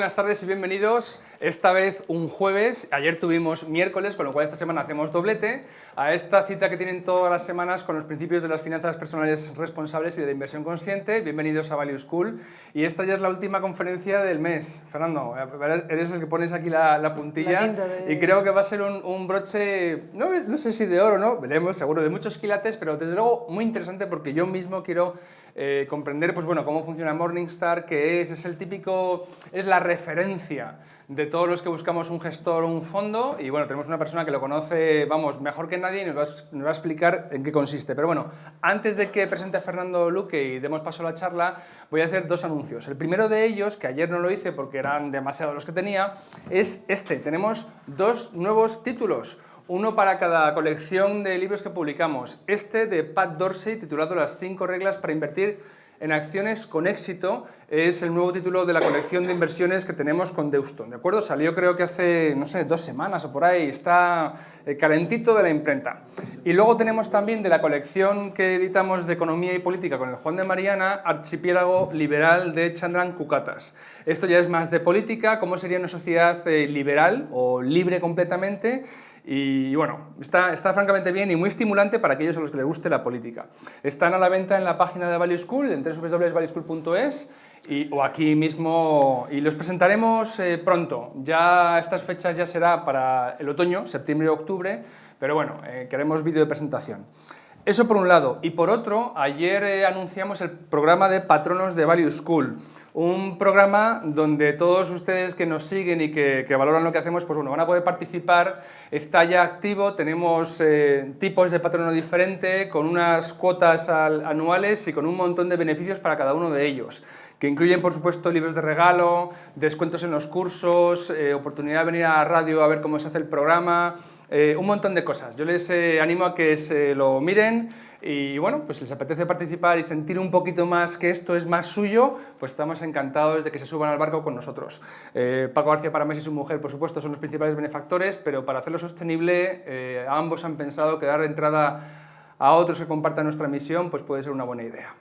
buenas tardes y bienvenidos. Esta vez un jueves, ayer tuvimos miércoles, con lo cual esta semana hacemos doblete, a esta cita que tienen todas las semanas con los principios de las finanzas personales responsables y de la inversión consciente. Bienvenidos a Value School. Y esta ya es la última conferencia del mes. Fernando, eres el que pones aquí la puntilla y creo que va a ser un broche, no sé si de oro, ¿no? Veremos, seguro, de muchos quilates, pero desde luego muy interesante porque yo mismo quiero comprender pues, bueno, cómo funciona Morningstar, qué es el típico, es la referencia de todos los que buscamos un gestor o un fondo, y bueno, tenemos una persona que lo conoce, vamos, mejor que nadie y nos va a explicar en qué consiste. Pero bueno, antes de que presente a Fernando Luque y demos paso a la charla, voy a hacer dos anuncios. El primero de ellos, que ayer no lo hice porque eran demasiados los que tenía, es este. Tenemos dos nuevos títulos. Uno para cada colección de libros que publicamos. Este de Pat Dorsey, titulado Las 5 reglas para invertir en acciones con éxito, es el nuevo título de la colección de inversiones que tenemos con Deuston, ¿de acuerdo? Salió creo que hace, no sé, 2 semanas o por ahí, está calentito de la imprenta. Y luego tenemos también de la colección que editamos de Economía y Política con el Juan de Mariana, Archipiélago Liberal de Chandran Kukatas. Esto ya es más de política, cómo sería una sociedad liberal o libre completamente. Y bueno, está francamente bien y muy estimulante para aquellos a los que les guste la política. Están a la venta en la página de Value School, en www.valueschool.es o aquí mismo, y los presentaremos pronto. Ya estas fechas ya será para el otoño, septiembre y octubre, pero bueno, queremos vídeo de presentación. Eso por un lado. Y por otro, ayer anunciamos el programa de patronos de Value School. Un programa donde todos ustedes que nos siguen y que valoran lo que hacemos, pues bueno, van a poder participar. Está ya activo, tenemos tipos de patrono diferente, con unas cuotas anuales y con un montón de beneficios para cada uno de ellos, que incluyen, por supuesto, libros de regalo, descuentos en los cursos, oportunidad de venir a la radio a ver cómo se hace el programa, un montón de cosas. Yo les animo a que se lo miren y, bueno, pues si les apetece participar y sentir un poquito más que esto es más suyo, pues estamos encantados de que se suban al barco con nosotros. Paco García Paramés y su mujer, por supuesto, son los principales benefactores, pero para hacerlo sostenible, ambos han pensado que dar entrada a otros que compartan nuestra misión pues puede ser una buena idea.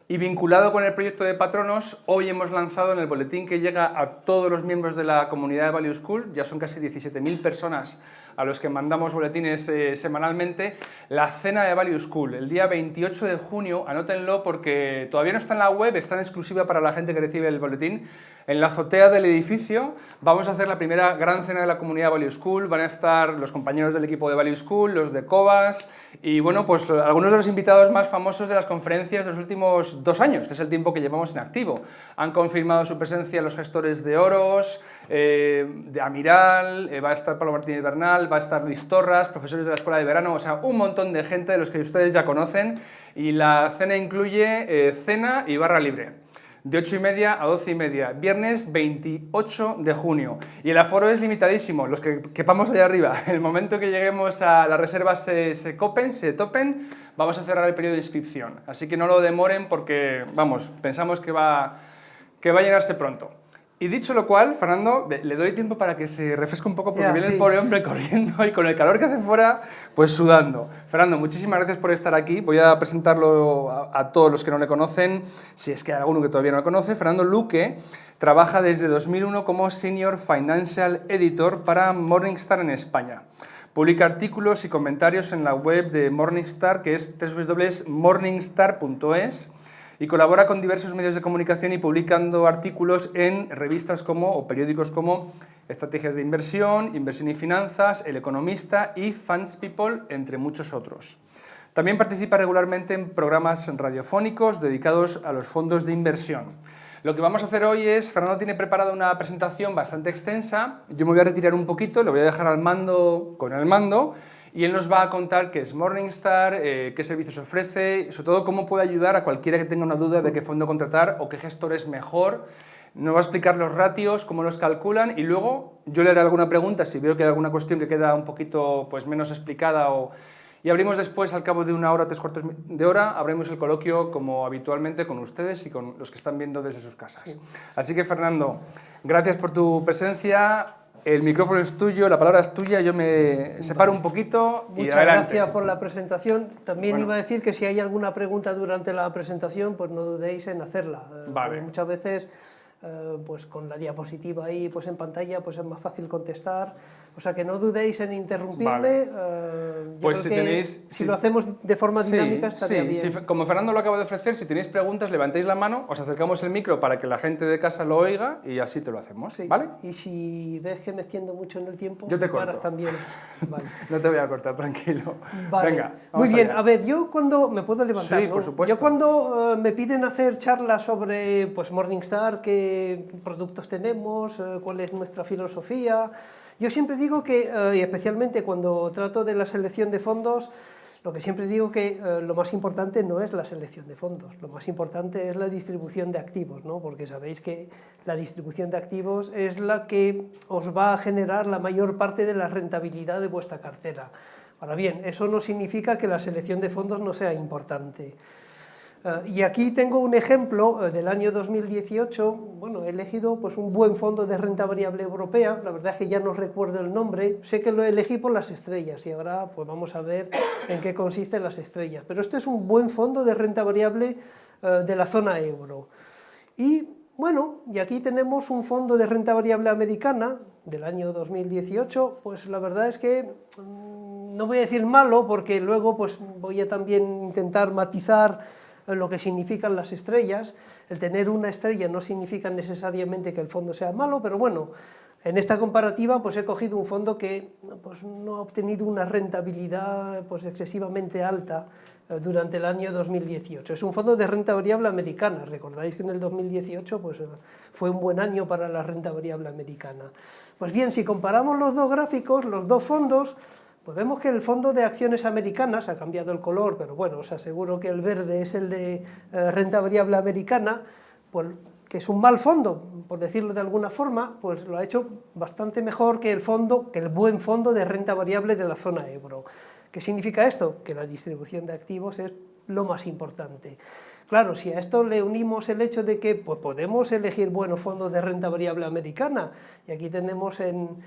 Y vinculado con el proyecto de patronos, hoy hemos lanzado en el boletín que llega a todos los miembros de la comunidad de Value School, ya son casi 17.000 personas a los que mandamos boletines semanalmente, la cena de Value School, el día 28 de junio, anótenlo porque todavía no está en la web, está en exclusiva para la gente que recibe el boletín. En la azotea del edificio vamos a hacer la primera gran cena de la comunidad Value School, van a estar los compañeros del equipo de Value School, los de Cobas y bueno, pues algunos de los invitados más famosos de las conferencias de los últimos 2 años, que es el tiempo que llevamos en activo. Han confirmado su presencia los gestores de Oros, de Amiral, va a estar Pablo Martínez Bernal, va a estar Luis Torras, profesores de la Escuela de Verano, o sea, un montón de gente de los que ustedes ya conocen, y la cena incluye cena y barra libre. De 8:30 a 12:30, viernes 28 de junio. Y el aforo es limitadísimo, los que quepamos allá arriba. En el momento que lleguemos a las reservas se topen, vamos a cerrar el periodo de inscripción. Así que no lo demoren porque, vamos, pensamos que va a llenarse pronto. Y dicho lo cual, Fernando, le doy tiempo para que se refresque un poco porque viene el pobre hombre corriendo y con el calor que hace fuera, pues sudando. Fernando, muchísimas gracias por estar aquí. Voy a presentarlo a todos los que no le conocen, si es que hay alguno que todavía no lo conoce. Fernando Luque trabaja desde 2001 como Senior Financial Editor para Morningstar en España. Publica artículos y comentarios en la web de Morningstar, que es www.morningstar.es, y colabora con diversos medios de comunicación y publicando artículos en revistas o periódicos como Estrategias de Inversión, Inversión y Finanzas, El Economista y Funds People, entre muchos otros. También participa regularmente en programas radiofónicos dedicados a los fondos de inversión. Lo que vamos a hacer hoy es, Fernando tiene preparada una presentación bastante extensa, yo me voy a retirar un poquito, lo voy a dejar con el mando, y él nos va a contar qué es Morningstar, qué servicios ofrece, sobre todo cómo puede ayudar a cualquiera que tenga una duda de qué fondo contratar o qué gestor es mejor. Nos va a explicar los ratios, cómo los calculan y luego yo le haré alguna pregunta si veo que hay alguna cuestión que queda un poquito pues, menos explicada y abrimos después, al cabo de 1 hora, 3/4 de hora, abrimos el coloquio como habitualmente con ustedes y con los que están viendo desde sus casas. Sí. Así que, Fernando, gracias por tu presencia. El micrófono es tuyo, la palabra es tuya, yo me separo un poquito y Muchas adelante. Gracias por la presentación. También iba a decir que si hay alguna pregunta durante la presentación, pues no dudéis en hacerla. Vale. Muchas veces pues con la diapositiva ahí pues en pantalla pues es más fácil contestar. O sea que no dudéis en interrumpirme. Vale. Yo Pues creo que si lo hacemos de forma dinámica estaría bien. Sí, como Fernando lo acaba de ofrecer, si tenéis preguntas levantéis la mano, os acercamos el micro para que la gente de casa lo oiga y así te lo hacemos, Sí. ¿vale? Y si ves que me extiendo mucho en el tiempo, Yo te paras corto. también. Vale. No te voy a cortar, tranquilo. Vale. Venga, Muy vamos bien, allá. a ver, yo cuando me puedo levantar, Sí, ¿no? por supuesto. Yo cuando me piden hacer charlas sobre pues Morningstar, qué productos tenemos, cuál es nuestra filosofía, yo siempre digo que, y especialmente cuando trato de la selección de fondos, lo que siempre digo que lo más importante no es la selección de fondos, lo más importante es la distribución de activos, ¿no? Porque sabéis que la distribución de activos es la que os va a generar la mayor parte de la rentabilidad de vuestra cartera. Ahora bien, eso no significa que la selección de fondos no sea importante. Y aquí tengo un ejemplo del año 2018, bueno, he elegido pues, un buen fondo de renta variable europea, la verdad es que ya no recuerdo el nombre, sé que lo elegí por las estrellas y ahora pues vamos a ver en qué consisten las estrellas, pero este es un buen fondo de renta variable de la zona euro. Y bueno, y aquí tenemos un fondo de renta variable americana del año 2018, pues la verdad es que no voy a decir malo porque luego pues voy a también intentar matizar lo que significan las estrellas. El tener una estrella no significa necesariamente que el fondo sea malo, pero bueno, en esta comparativa pues he cogido un fondo que pues, no ha obtenido una rentabilidad pues, excesivamente alta durante el año 2018. Es un fondo de renta variable americana. Recordáis que en el 2018 pues, fue un buen año para la renta variable americana. Pues bien, si comparamos los dos gráficos, los dos fondos, pues vemos que el fondo de acciones americanas, ha cambiado el color, pero bueno, os aseguro que el verde es el de renta variable americana, pues, que es un mal fondo, por decirlo de alguna forma, pues lo ha hecho bastante mejor que el buen fondo de renta variable de la zona euro. ¿Qué significa esto? Que la distribución de activos es lo más importante. Claro, si a esto le unimos el hecho de que pues, podemos elegir buenos fondos de renta variable americana, y aquí tenemos en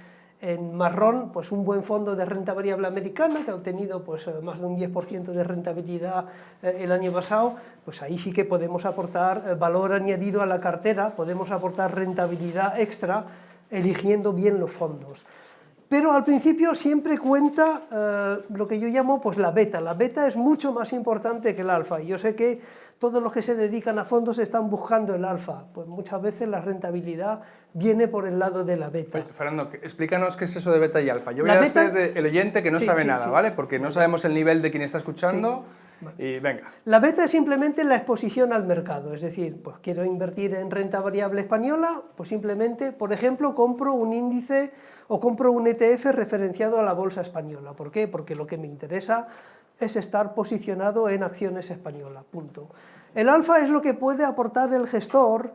marrón, pues un buen fondo de renta variable americana que ha obtenido pues, más de un 10% de rentabilidad el año pasado, pues ahí sí que podemos aportar valor añadido a la cartera, podemos aportar rentabilidad extra eligiendo bien los fondos. Pero al principio siempre cuenta lo que yo llamo pues, la beta. La beta es mucho más importante que el alfa. Y yo sé que todos los que se dedican a fondos están buscando el alfa. Pues muchas veces la rentabilidad viene por el lado de la beta. Oye, Fernando, explícanos qué es eso de beta y alfa. Yo voy a ser el oyente que no sabe nada, ¿vale? Porque no sabemos el nivel de quien está escuchando. Sí. Y venga. La beta es simplemente la exposición al mercado, es decir, pues quiero invertir en renta variable española, pues simplemente, por ejemplo, compro un índice o compro un ETF referenciado a la bolsa española. ¿Por qué? Porque lo que me interesa es estar posicionado en acciones españolas, punto. El alfa es lo que puede aportar el gestor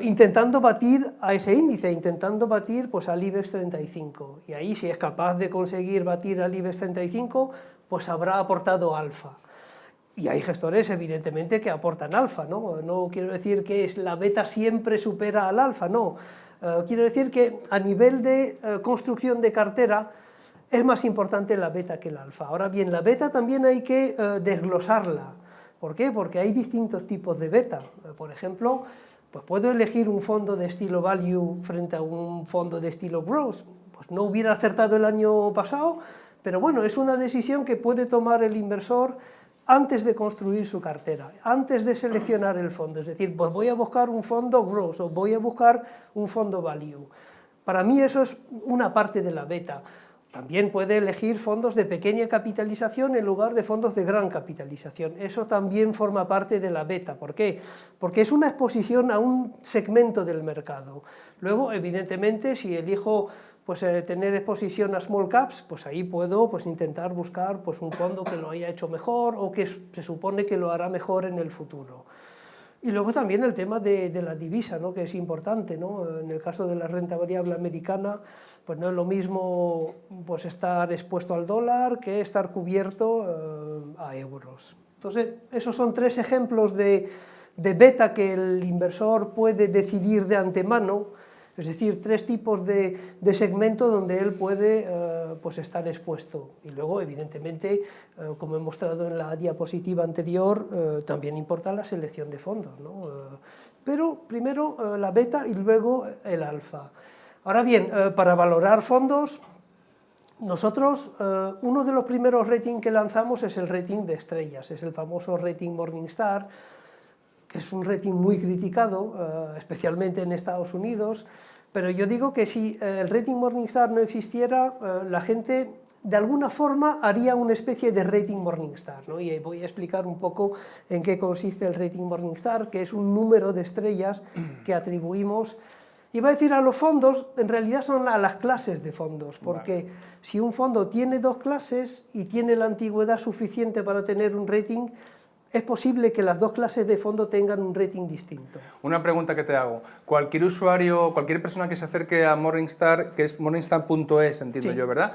intentando batir a ese índice, intentando batir pues, al IBEX 35. Y ahí, si es capaz de conseguir batir al IBEX 35, pues habrá aportado alfa. Y hay gestores, evidentemente, que aportan alfa, ¿no? No quiero decir que la beta siempre supera al alfa, no. Quiero decir que a nivel de construcción de cartera es más importante la beta que el alfa. Ahora bien, la beta también hay que desglosarla. ¿Por qué? Porque hay distintos tipos de beta. Por ejemplo, pues puedo elegir un fondo de estilo value frente a un fondo de estilo growth. Pues no hubiera acertado el año pasado, pero bueno, es una decisión que puede tomar el inversor antes de construir su cartera, antes de seleccionar el fondo. Es decir, pues voy a buscar un fondo growth o voy a buscar un fondo value. Para mí eso es una parte de la beta. También puede elegir fondos de pequeña capitalización en lugar de fondos de gran capitalización. Eso también forma parte de la beta. ¿Por qué? Porque es una exposición a un segmento del mercado. Luego, evidentemente, si elijo pues, tener exposición a small caps, pues ahí puedo pues, intentar buscar pues, un fondo que lo haya hecho mejor o que se supone que lo hará mejor en el futuro. Y luego también el tema de la divisa, ¿no? Que es importante, ¿no? En el caso de la renta variable americana, pues no es lo mismo pues, estar expuesto al dólar que estar cubierto a euros. Entonces, esos son tres ejemplos de beta que el inversor puede decidir de antemano, es decir, tres tipos de segmento donde él puede pues estar expuesto. Y luego, evidentemente, como he mostrado en la diapositiva anterior, también importa la selección de fondos, ¿no? pero primero la beta y luego el alfa. Ahora bien, para valorar fondos, nosotros, uno de los primeros ratings que lanzamos es el rating de estrellas, es el famoso rating Morningstar, que es un rating muy criticado, especialmente en Estados Unidos, pero yo digo que si el rating Morningstar no existiera, la gente de alguna forma haría una especie de rating Morningstar, ¿no? Y voy a explicar un poco en qué consiste el rating Morningstar, que es un número de estrellas que atribuimos. Iba a decir a los fondos, en realidad son a las clases de fondos, porque si un fondo tiene dos clases y tiene la antigüedad suficiente para tener un rating, es posible que las dos clases de fondo tengan un rating distinto. Una pregunta que te hago. Cualquier usuario, cualquier persona que se acerque a Morningstar, que es morningstar.es, entiendo yo, ¿verdad?,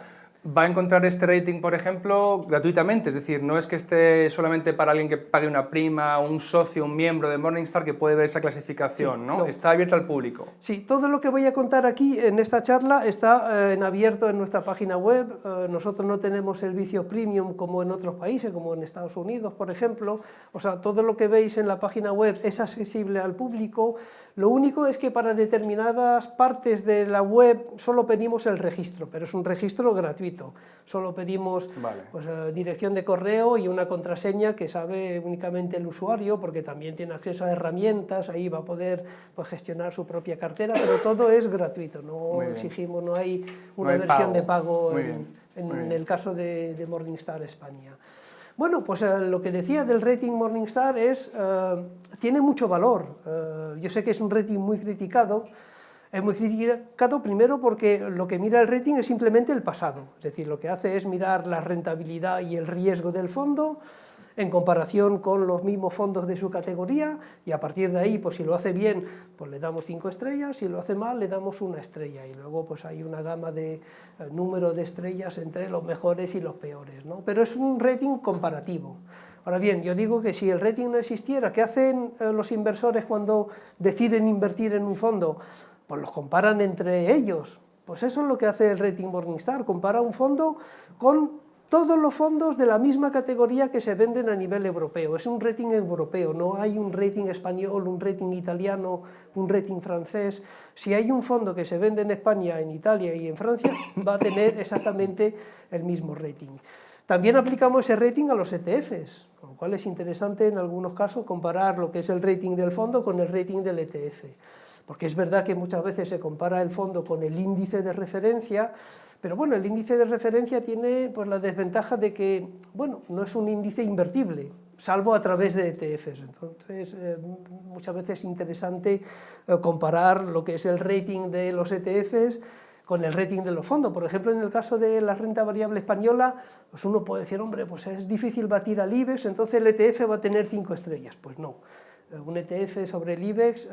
va a encontrar este rating, por ejemplo, gratuitamente, es decir, no es que esté solamente para alguien que pague una prima, un socio, un miembro de Morningstar que puede ver esa clasificación, Sí, ¿no? no. Está abierta al público. Sí, todo lo que voy a contar aquí en esta charla está en abierto en nuestra página web. Nosotros no tenemos servicio premium como en otros países, como en Estados Unidos, por ejemplo. O sea, todo lo que veis en la página web es accesible al público. Lo único es que para determinadas partes de la web solo pedimos el registro, pero es un registro gratuito. Solo pedimos pues, dirección de correo y una contraseña que sabe únicamente el usuario, porque también tiene acceso a herramientas, ahí va a poder pues, gestionar su propia cartera, pero todo es gratuito, no exigimos, no hay una versión de pago en el caso de Morningstar España. Bueno, pues lo que decía del rating Morningstar es, tiene mucho valor. Yo sé que es un rating muy criticado. Es muy criticado primero porque lo que mira el rating es simplemente el pasado, es decir, lo que hace es mirar la rentabilidad y el riesgo del fondo en comparación con los mismos fondos de su categoría, y a partir de ahí, pues si lo hace bien, pues le damos 5 estrellas, si lo hace mal, le damos 1 estrella, y luego pues hay una gama de número de estrellas entre los mejores y los peores, ¿no? Pero es un rating comparativo. Ahora bien, yo digo que si el rating no existiera, ¿qué hacen los inversores cuando deciden invertir en un fondo? Pues los comparan entre ellos. Pues eso es lo que hace el rating Morningstar, compara un fondo con todos los fondos de la misma categoría que se venden a nivel europeo. Es un rating europeo, no hay un rating español, un rating italiano, un rating francés. Si hay un fondo que se vende en España, en Italia y en Francia, va a tener exactamente el mismo rating. También aplicamos ese rating a los ETFs, con lo cual es interesante en algunos casos comparar lo que es el rating del fondo con el rating del ETF. Porque es verdad que muchas veces se compara el fondo con el índice de referencia, pero bueno, el índice de referencia tiene pues, la desventaja de que, bueno, no es un índice invertible, salvo a través de ETFs. Entonces, muchas veces es interesante comparar lo que es el rating de los ETFs con el rating de los fondos. Por ejemplo, en el caso de la renta variable española, pues uno puede decir, hombre, pues es difícil batir al IBEX, entonces el ETF va a tener 5 estrellas. Pues no. Un ETF sobre el IBEX,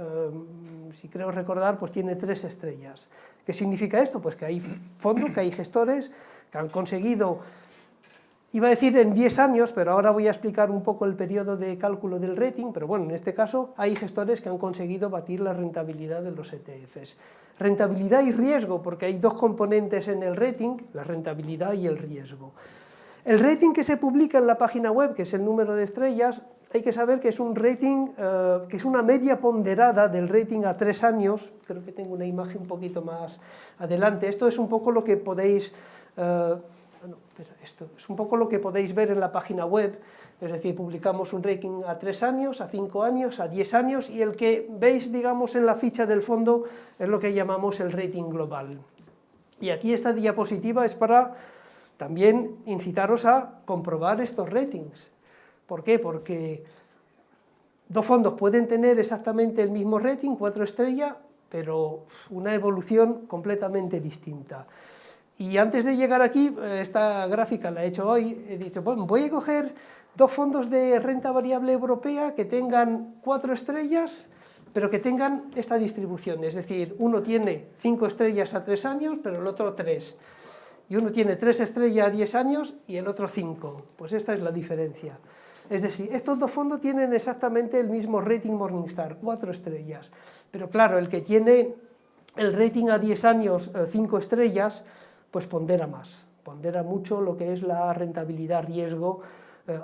si creo recordar, pues tiene 3 estrellas. ¿Qué significa esto? Pues que hay fondos, que hay gestores que han conseguido, iba a decir en 10 años, pero ahora voy a explicar un poco el periodo de cálculo del rating, pero bueno, en este caso hay gestores que han conseguido batir la rentabilidad de los ETFs. Rentabilidad y riesgo, porque hay dos componentes en el rating, la rentabilidad y el riesgo. El rating que se publica en la página web, que es el número de estrellas, hay que saber que es un rating, que es una media ponderada del rating a 3 años, creo que tengo una imagen un poquito más adelante, esto es un poco lo que podéis, esto es un poco lo que podéis ver en la página web, es decir, publicamos un rating a 3 años, a 5 años, a 10 años, y el que veis, digamos, en la ficha del fondo es lo que llamamos el rating global. Y aquí esta diapositiva es para también incitaros a comprobar estos ratings. ¿Por qué? Porque dos fondos pueden tener exactamente el mismo rating, 4 estrellas, pero una evolución completamente distinta. Y antes de llegar aquí, esta gráfica la he hecho hoy, he dicho, bueno, voy a coger dos fondos de renta variable europea que tengan 4 estrellas, pero que tengan esta distribución, es decir, uno tiene 5 estrellas a 3 años, pero el otro 3. Y uno tiene 3 estrellas a 10 años y el otro 5. Pues esta es la diferencia. Es decir, estos dos fondos tienen exactamente el mismo rating Morningstar, 4 estrellas. Pero claro, el que tiene el rating a 10 años, 5 estrellas, pues pondera más. Pondera mucho lo que es la rentabilidad-riesgo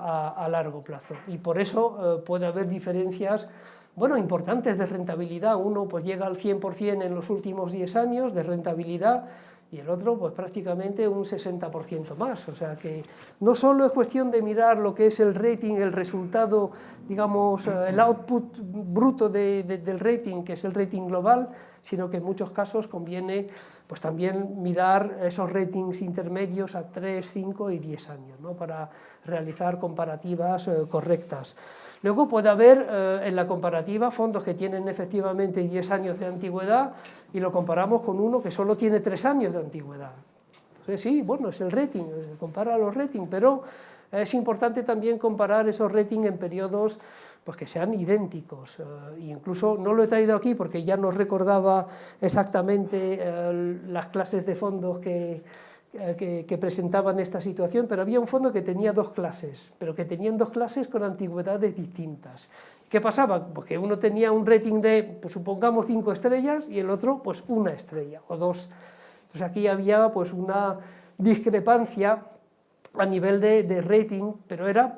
a largo plazo. Y por eso puede haber diferencias bueno, importantes de rentabilidad. Uno pues llega al 100% en los últimos 10 años de rentabilidad y el otro pues prácticamente un 60% más. O sea que no solo es cuestión de mirar lo que es el rating, el resultado, digamos, el output bruto del rating, que es el rating global, sino que en muchos casos conviene pues también mirar esos ratings intermedios a 3, 5 y 10 años, ¿no? Para realizar comparativas correctas. Luego puede haber en la comparativa fondos que tienen efectivamente 10 años de antigüedad y lo comparamos con uno que solo tiene 3 años de antigüedad. Entonces sí, bueno, es el rating, se compara los ratings, pero es importante también comparar esos ratings en periodos pues, que sean idénticos. Incluso no lo he traído aquí porque ya no recordaba exactamente las clases de fondos que presentaban esta situación, pero había un fondo que tenía 2 clases, pero que tenían 2 clases con antigüedades distintas. ¿Qué pasaba? Pues que uno tenía un rating de, pues supongamos, 5 estrellas y el otro, pues 1 estrella o 2. Entonces aquí había pues una discrepancia a nivel de rating, pero era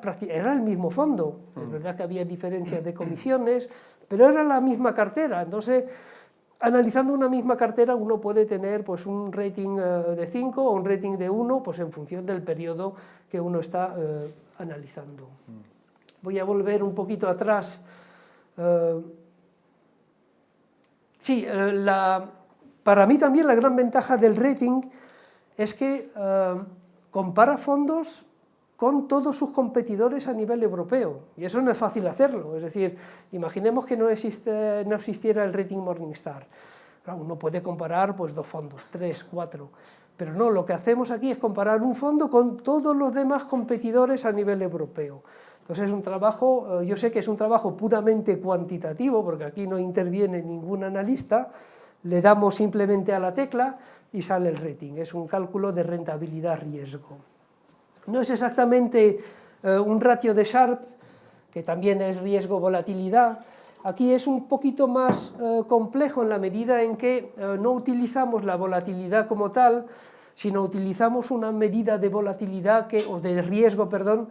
el mismo fondo. Es verdad que había diferencias de comisiones, pero era la misma cartera. Entonces, analizando una misma cartera, uno puede tener pues, un rating de 5 o un rating de 1, pues, en función del periodo que uno está analizando. Voy a volver un poquito atrás. Sí, para mí también la gran ventaja del rating es que compara fondos con todos sus competidores a nivel europeo, y eso no es fácil hacerlo. Es decir, imaginemos que no existiera el rating Morningstar. Claro, uno puede comparar pues, 2 fondos, 3, 4, pero no, lo que hacemos aquí es comparar un fondo con todos los demás competidores a nivel europeo. Entonces es un trabajo, yo sé que es un trabajo puramente cuantitativo, porque aquí no interviene ningún analista, le damos simplemente a la tecla y sale el rating, es un cálculo de rentabilidad-riesgo. No es exactamente un ratio de Sharpe, que también es riesgo-volatilidad. Aquí es un poquito más complejo en la medida en que no utilizamos la volatilidad como tal, sino utilizamos una medida de volatilidad o de riesgo, perdón,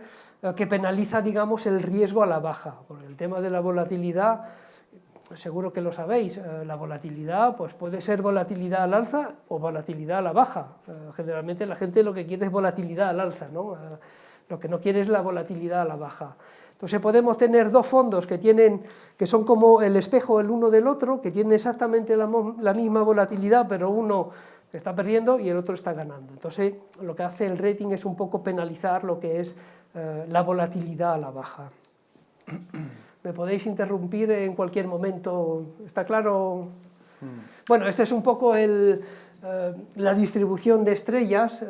que penaliza, digamos, el riesgo a la baja. Porque el tema de la volatilidad, seguro que lo sabéis, la volatilidad pues puede ser volatilidad al alza o volatilidad a la baja. Generalmente la gente lo que quiere es volatilidad al alza, ¿no? Lo que no quiere es la volatilidad a la baja. Entonces podemos tener 2 fondos que son como el espejo el uno del otro, que tienen exactamente la misma volatilidad, pero uno está perdiendo y el otro está ganando. Entonces lo que hace el rating es un poco penalizar lo que es la volatilidad a la baja. Me podéis interrumpir en cualquier momento, ¿está claro? Bueno, este es un poco la distribución de estrellas.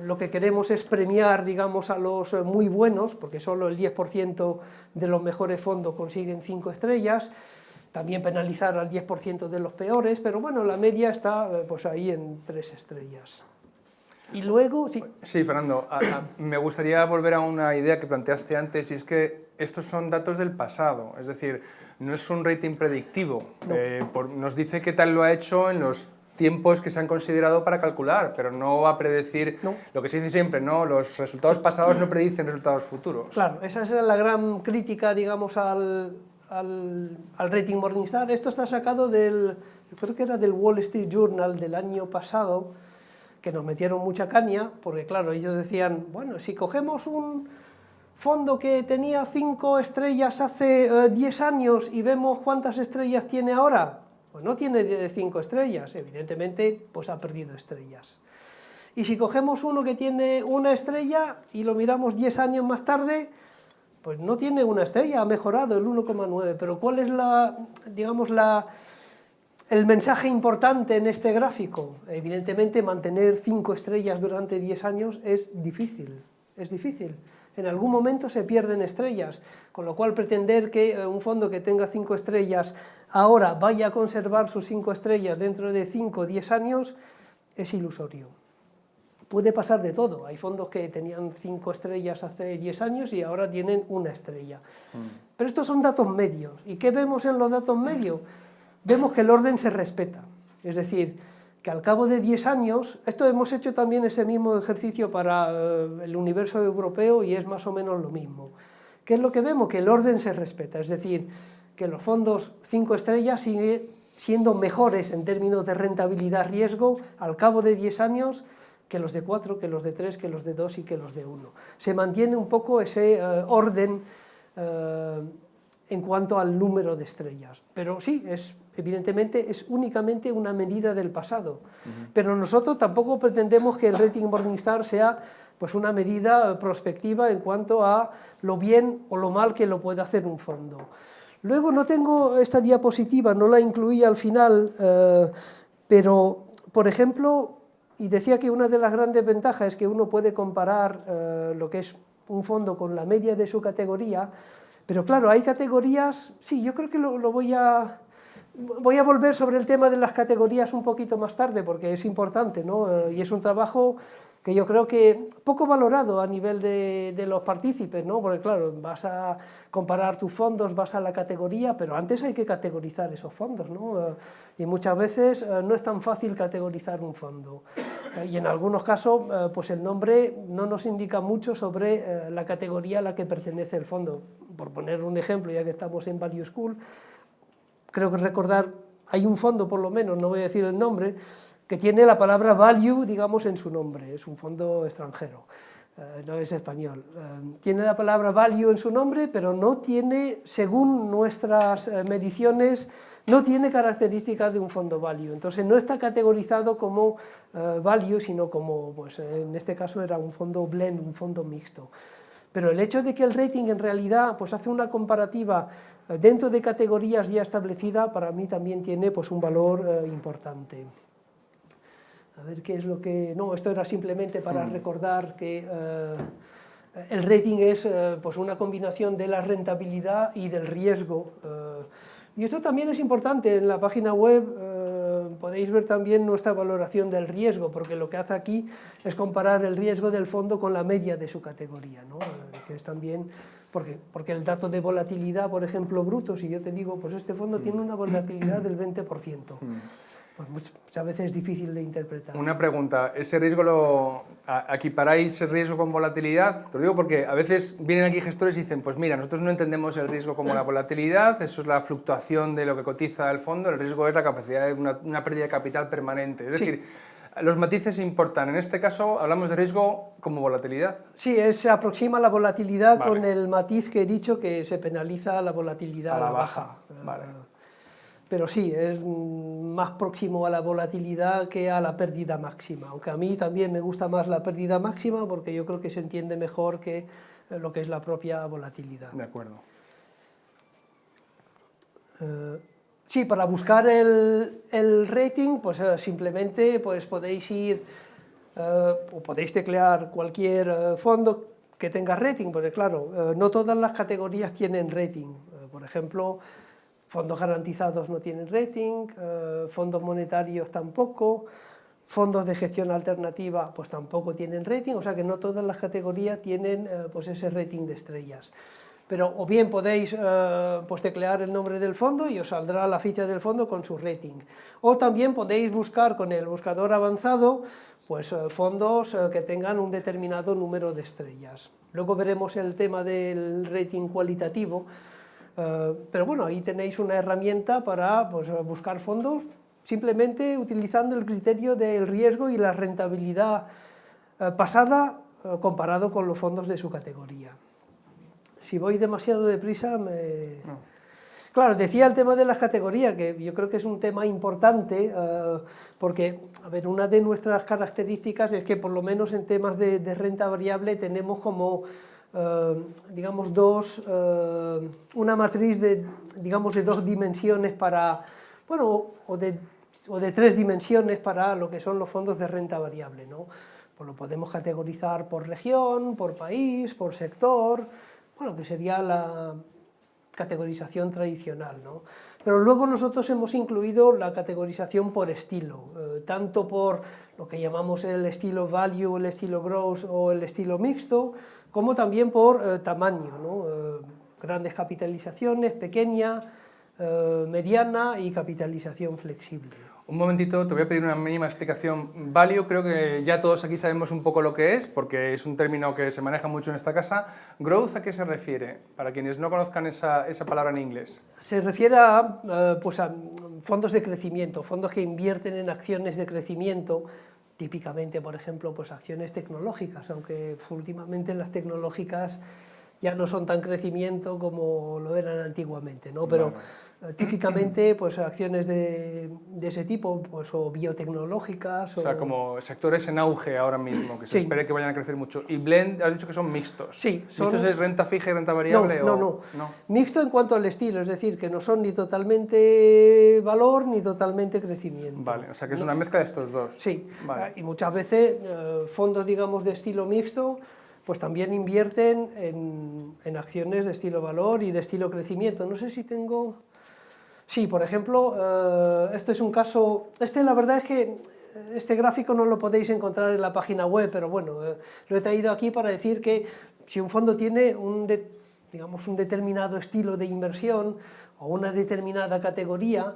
Lo que queremos es premiar, digamos, a los muy buenos, porque solo el 10% de los mejores fondos consiguen 5 estrellas, también penalizar al 10% de los peores, pero bueno, la media está pues ahí en 3 estrellas. Y luego, sí. Sí, Fernando, me gustaría volver a una idea que planteaste antes, y es que estos son datos del pasado, es decir, no es un rating predictivo. No. Nos dice qué tal lo ha hecho en los tiempos que se han considerado para calcular, pero no va a predecir, no. Lo que se dice siempre, ¿no? Los resultados pasados no predicen resultados futuros. Claro, esa es la gran crítica, digamos, al rating Morningstar. Esto está sacado yo creo que era del Wall Street Journal del año pasado, que nos metieron mucha caña, porque claro, ellos decían, bueno, si cogemos un fondo que tenía 5 estrellas hace 10 años y vemos cuántas estrellas tiene ahora, pues no tiene 5 estrellas, evidentemente pues ha perdido estrellas. Y si cogemos uno que tiene 1 estrella y lo miramos 10 años más tarde, pues no tiene 1 estrella, ha mejorado el 1,9, pero ¿cuál es el mensaje importante en este gráfico? Evidentemente mantener 5 estrellas durante 10 años es difícil, es difícil. En algún momento se pierden estrellas, con lo cual pretender que un fondo que tenga 5 estrellas ahora vaya a conservar sus 5 estrellas dentro de 5 o 10 años es ilusorio. Puede pasar de todo, hay fondos que tenían 5 estrellas hace 10 años y ahora tienen 1 estrella. Pero estos son datos medios, ¿y qué vemos en los datos medios? Vemos que el orden se respeta, es decir, que al cabo de 10 años, esto hemos hecho también ese mismo ejercicio para el universo europeo y es más o menos lo mismo. ¿Qué es lo que vemos? Que el orden se respeta, es decir, que los fondos 5 estrellas siguen siendo mejores en términos de rentabilidad-riesgo al cabo de 10 años que los de 4, que los de 3, que los de 2 y que los de 1. Se mantiene un poco ese orden en cuanto al número de estrellas. Pero sí, evidentemente es únicamente una medida del pasado. Pero nosotros tampoco pretendemos que el rating Morningstar sea pues, una medida prospectiva en cuanto a lo bien o lo mal que lo puede hacer un fondo. Luego no tengo esta diapositiva, no la incluí al final, pero, por ejemplo, y decía que una de las grandes ventajas es que uno puede comparar lo que es un fondo con la media de su categoría, pero claro, hay categorías, sí, yo creo que lo voy a volver sobre el tema de las categorías un poquito más tarde, porque es importante, ¿no? Y es un trabajo que yo creo que poco valorado a nivel de los partícipes, ¿no? Porque claro, vas a comparar tus fondos, vas a la categoría, pero antes hay que categorizar esos fondos, ¿no? Y muchas veces no es tan fácil categorizar un fondo. Y en algunos casos, pues el nombre no nos indica mucho sobre la categoría a la que pertenece el fondo. Por poner un ejemplo, ya que estamos en Value School, creo que recordar, hay un fondo por lo menos, no voy a decir el nombre, que tiene la palabra value, digamos, en su nombre, es un fondo extranjero, no es español. Tiene la palabra value en su nombre, pero no tiene, según nuestras mediciones, no tiene características de un fondo value, entonces no está categorizado como value, sino como, pues en este caso era un fondo blend, un fondo mixto. Pero el hecho de que el rating en realidad pues, hace una comparativa dentro de categorías ya establecidas, para mí también tiene pues, un valor importante. A ver qué es lo que... No, esto era simplemente para recordar que el rating es pues una combinación de la rentabilidad y del riesgo. Y esto también es importante, en la página web podéis ver también nuestra valoración del riesgo, porque lo que hace aquí es comparar el riesgo del fondo con la media de su categoría, ¿no? Que es también... Porque el dato de volatilidad, por ejemplo, bruto, si yo te digo, pues este fondo tiene una volatilidad del 20%, pues muchas veces es difícil de interpretar. Una pregunta, ¿ese riesgo equiparáis el riesgo con volatilidad? Te lo digo porque a veces vienen aquí gestores y dicen, pues mira, nosotros no entendemos el riesgo como la volatilidad, eso es la fluctuación de lo que cotiza el fondo, el riesgo es la capacidad de una pérdida de capital permanente. Es decir, los matices importan. En este caso hablamos de riesgo como volatilidad. Sí, se aproxima la volatilidad con el matiz que he dicho, que se penaliza la volatilidad a la baja. Vale. Pero sí, es más próximo a la volatilidad que a la pérdida máxima, aunque a mí también me gusta más la pérdida máxima porque yo creo que se entiende mejor que lo que es la propia volatilidad. De acuerdo. Sí, para buscar el rating, pues simplemente pues, podéis ir o podéis teclear cualquier fondo que tenga rating, porque claro, no todas las categorías tienen rating. Por ejemplo, fondos garantizados no tienen rating, fondos monetarios tampoco, fondos de gestión alternativa pues tampoco tienen rating, o sea que no todas las categorías tienen pues ese rating de estrellas. Pero o bien podéis pues teclear el nombre del fondo y os saldrá la ficha del fondo con su rating. O también podéis buscar con el buscador avanzado pues fondos que tengan un determinado número de estrellas. Luego veremos el tema del rating cualitativo, pero bueno, ahí tenéis una herramienta para pues, buscar fondos simplemente utilizando el criterio del riesgo y la rentabilidad pasada comparado con los fondos de su categoría. Si voy demasiado deprisa me... No. Claro, decía el tema de las categorías, que yo creo que es un tema importante, porque, a ver, una de nuestras características es que por lo menos en temas de renta variable tenemos como... digamos, una matriz de, digamos, de 2 dimensiones para, bueno, o de 3 dimensiones para lo que son los fondos de renta variable, ¿no? Pues lo podemos categorizar por región, por país, por sector, bueno, que sería la categorización tradicional, ¿no? Pero luego nosotros hemos incluido la categorización por estilo, tanto por lo que llamamos el estilo value, el estilo growth o el estilo mixto, como también por tamaño, ¿no? Grandes capitalizaciones, pequeña, mediana y capitalización flexible. Un momentito, te voy a pedir una mínima explicación. Value, creo que ya todos aquí sabemos un poco lo que es, porque es un término que se maneja mucho en esta casa. Growth, ¿a qué se refiere? Para quienes no conozcan esa palabra en inglés. Se refiere a, pues a fondos de crecimiento, fondos que invierten en acciones de crecimiento, típicamente, por ejemplo, pues acciones tecnológicas, aunque últimamente las tecnológicas ya no son tan crecimiento como lo eran antiguamente, ¿no? Pero típicamente pues acciones de ese tipo, pues o biotecnológicas. O sea, como sectores en auge ahora mismo, que se Sí. espere que vayan a crecer mucho. Y blend, has dicho que son mixtos. Sí, son... ¿Mixtos es renta fija y renta variable? No. Mixto en cuanto al estilo, es decir, que no son ni totalmente valor ni totalmente crecimiento. Vale, o sea que es una mezcla de estos dos. Sí, vale. Y muchas veces fondos, digamos, de estilo mixto, pues también invierten en acciones de estilo valor y de estilo crecimiento. No sé si tengo... Sí, por ejemplo, esto es un caso... La verdad es que este gráfico no lo podéis encontrar en la página web, pero bueno, lo he traído aquí para decir que si un fondo tiene digamos, un determinado estilo de inversión o una determinada categoría,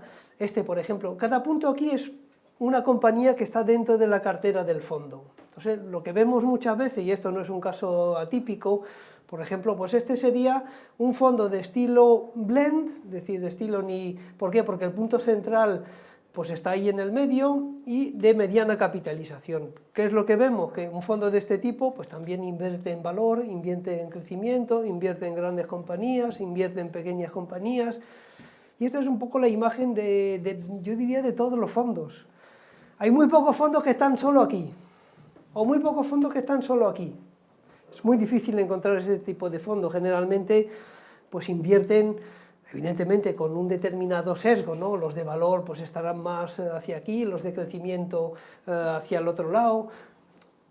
por ejemplo, cada punto aquí es una compañía que está dentro de la cartera del fondo. Entonces, lo que vemos muchas veces, y esto no es un caso atípico, por ejemplo, pues este sería un fondo de estilo blend, es decir, de estilo ni... ¿Por qué? Porque el punto central pues está ahí en el medio y de mediana capitalización. ¿Qué es lo que vemos? Que un fondo de este tipo pues también invierte en valor, invierte en crecimiento, invierte en grandes compañías, invierte en pequeñas compañías. Y esta es un poco la imagen yo diría, de todos los fondos. Hay muy pocos fondos que están solo aquí, o muy pocos fondos que están solo aquí. Es muy difícil encontrar ese tipo de fondos. Generalmente pues invierten, evidentemente, con un determinado sesgo, ¿no? Los de valor pues estarán más hacia aquí, los de crecimiento hacia el otro lado,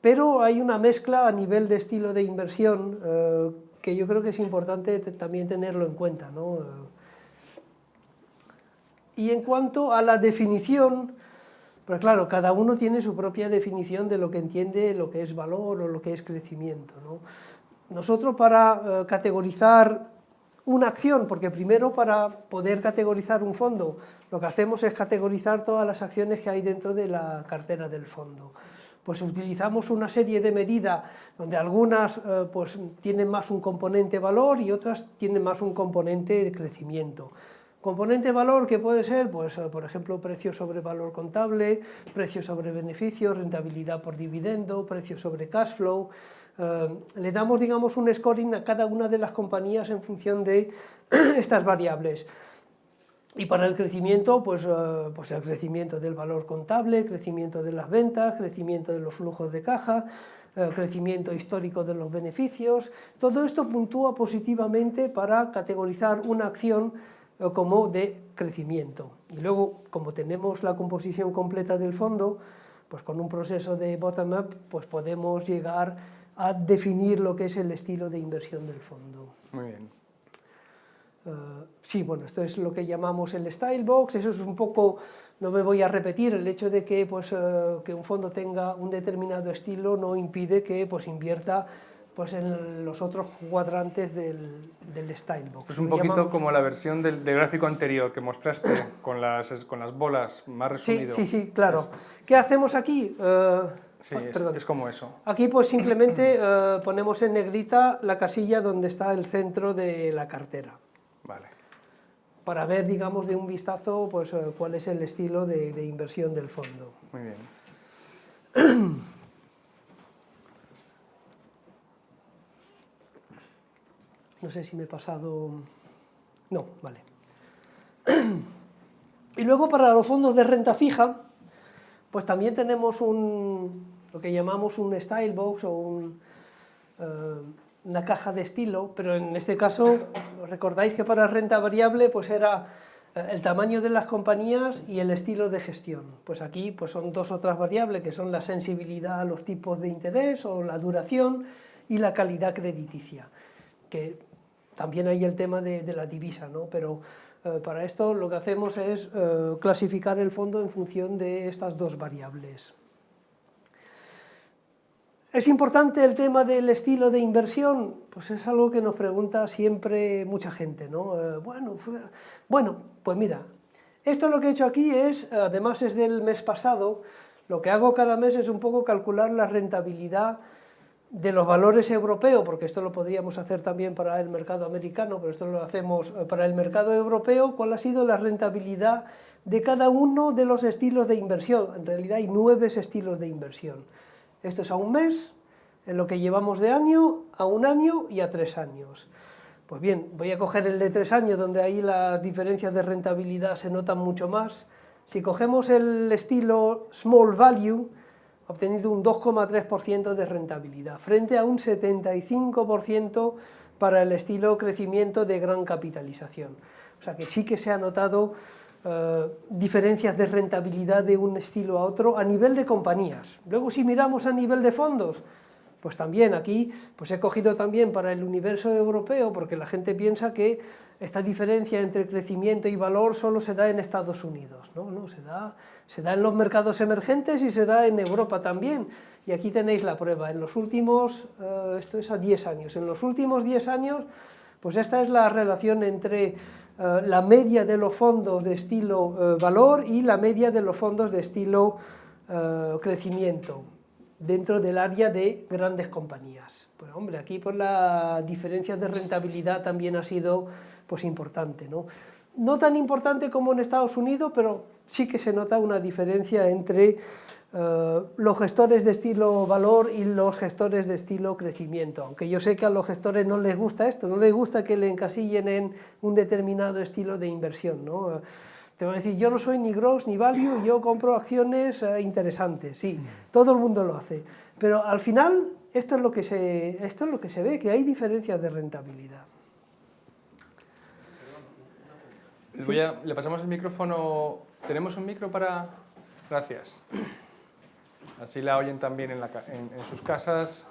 pero hay una mezcla a nivel de estilo de inversión que yo creo que es importante también tenerlo en cuenta, ¿no? Y en cuanto a la definición, pues claro, cada uno tiene su propia definición de lo que entiende lo que es valor o lo que es crecimiento, ¿no? Nosotros para categorizar una acción, porque primero para poder categorizar un fondo, lo que hacemos es categorizar todas las acciones que hay dentro de la cartera del fondo. Pues utilizamos una serie de medidas donde algunas pues tienen más un componente valor y otras tienen más un componente de crecimiento. Componente valor que puede ser, pues, por ejemplo, precio sobre valor contable, precio sobre beneficio, rentabilidad por dividendo, precio sobre cash flow. Le damos, digamos, un scoring a cada una de las compañías en función de estas variables. Y para el crecimiento, pues el crecimiento del valor contable, crecimiento de las ventas, crecimiento de los flujos de caja, crecimiento histórico de los beneficios. Todo esto puntúa positivamente para categorizar una acción como de crecimiento. Y luego, como tenemos la composición completa del fondo, pues con un proceso de bottom-up pues podemos llegar a definir lo que es el estilo de inversión del fondo. Muy bien. Sí, bueno, esto es lo que llamamos el style box. Eso es un poco, no me voy a repetir, el hecho de que, pues, que un fondo tenga un determinado estilo no impide que pues, invierta pues en los otros cuadrantes del style box. Es un poquito como la versión del gráfico anterior que mostraste con las bolas, más resumido. Sí, claro. ¿Qué hacemos aquí? Sí, es como eso. Aquí pues simplemente ponemos en negrita la casilla donde está el centro de la cartera. Vale. Para ver, digamos, de un vistazo pues, cuál es el estilo de inversión del fondo. Muy bien. No sé si me he pasado... No, vale. Y luego para los fondos de renta fija, pues también tenemos lo que llamamos un style box o una caja de estilo, pero en este caso, recordáis que para renta variable pues era el tamaño de las compañías y el estilo de gestión. Pues aquí pues son dos otras variables que son la sensibilidad a los tipos de interés o la duración y la calidad crediticia, que también hay el tema de la divisa, ¿no? Pero para esto lo que hacemos es clasificar el fondo en función de estas dos variables. ¿Es importante el tema del estilo de inversión? Pues es algo que nos pregunta siempre mucha gente, ¿no? Bueno, pues mira, Esto lo que he hecho aquí es, además es del mes pasado, lo que hago cada mes es un poco calcular la rentabilidad de los valores europeos, porque esto lo podríamos hacer también para el mercado americano, pero esto lo hacemos para el mercado europeo, cuál ha sido la rentabilidad de cada uno de los estilos de inversión. En realidad hay 9 estilos de inversión. Esto es a un mes, en lo que llevamos de año, a un año y a 3 años. Pues bien, voy a coger el de 3 años, donde ahí las diferencias de rentabilidad se notan mucho más. Si cogemos el estilo Small Value, ha obtenido un 2,3% de rentabilidad, frente a un 75% para el estilo crecimiento de gran capitalización. O sea que sí que se ha notado diferencias de rentabilidad de un estilo a otro a nivel de compañías. Luego, si miramos a nivel de fondos, pues también aquí pues he cogido también para el universo europeo, porque la gente piensa que esta diferencia entre crecimiento y valor solo se da en Estados Unidos. No, se da en los mercados emergentes y se da en Europa también. Y aquí tenéis la prueba. En los últimos, esto es a 10 años, en los últimos 10 años, pues esta es la relación entre la media de los fondos de estilo valor y la media de los fondos de estilo crecimiento, dentro del área de grandes compañías. Pues hombre, aquí pues la diferencia de rentabilidad también ha sido pues importante, ¿no? No tan importante como en Estados Unidos, pero sí que se nota una diferencia entre los gestores de estilo valor y los gestores de estilo crecimiento, aunque yo sé que a los gestores no les gusta esto, no les gusta que le encasillen en un determinado estilo de inversión, ¿no? Te van a decir, yo no soy ni growth ni value, yo compro acciones interesantes, sí, todo el mundo lo hace, pero al final esto es lo que se ve, que hay diferencias de rentabilidad. Le pasamos el micrófono. ¿Tenemos un micro para...? Gracias. Así la oyen también en sus casas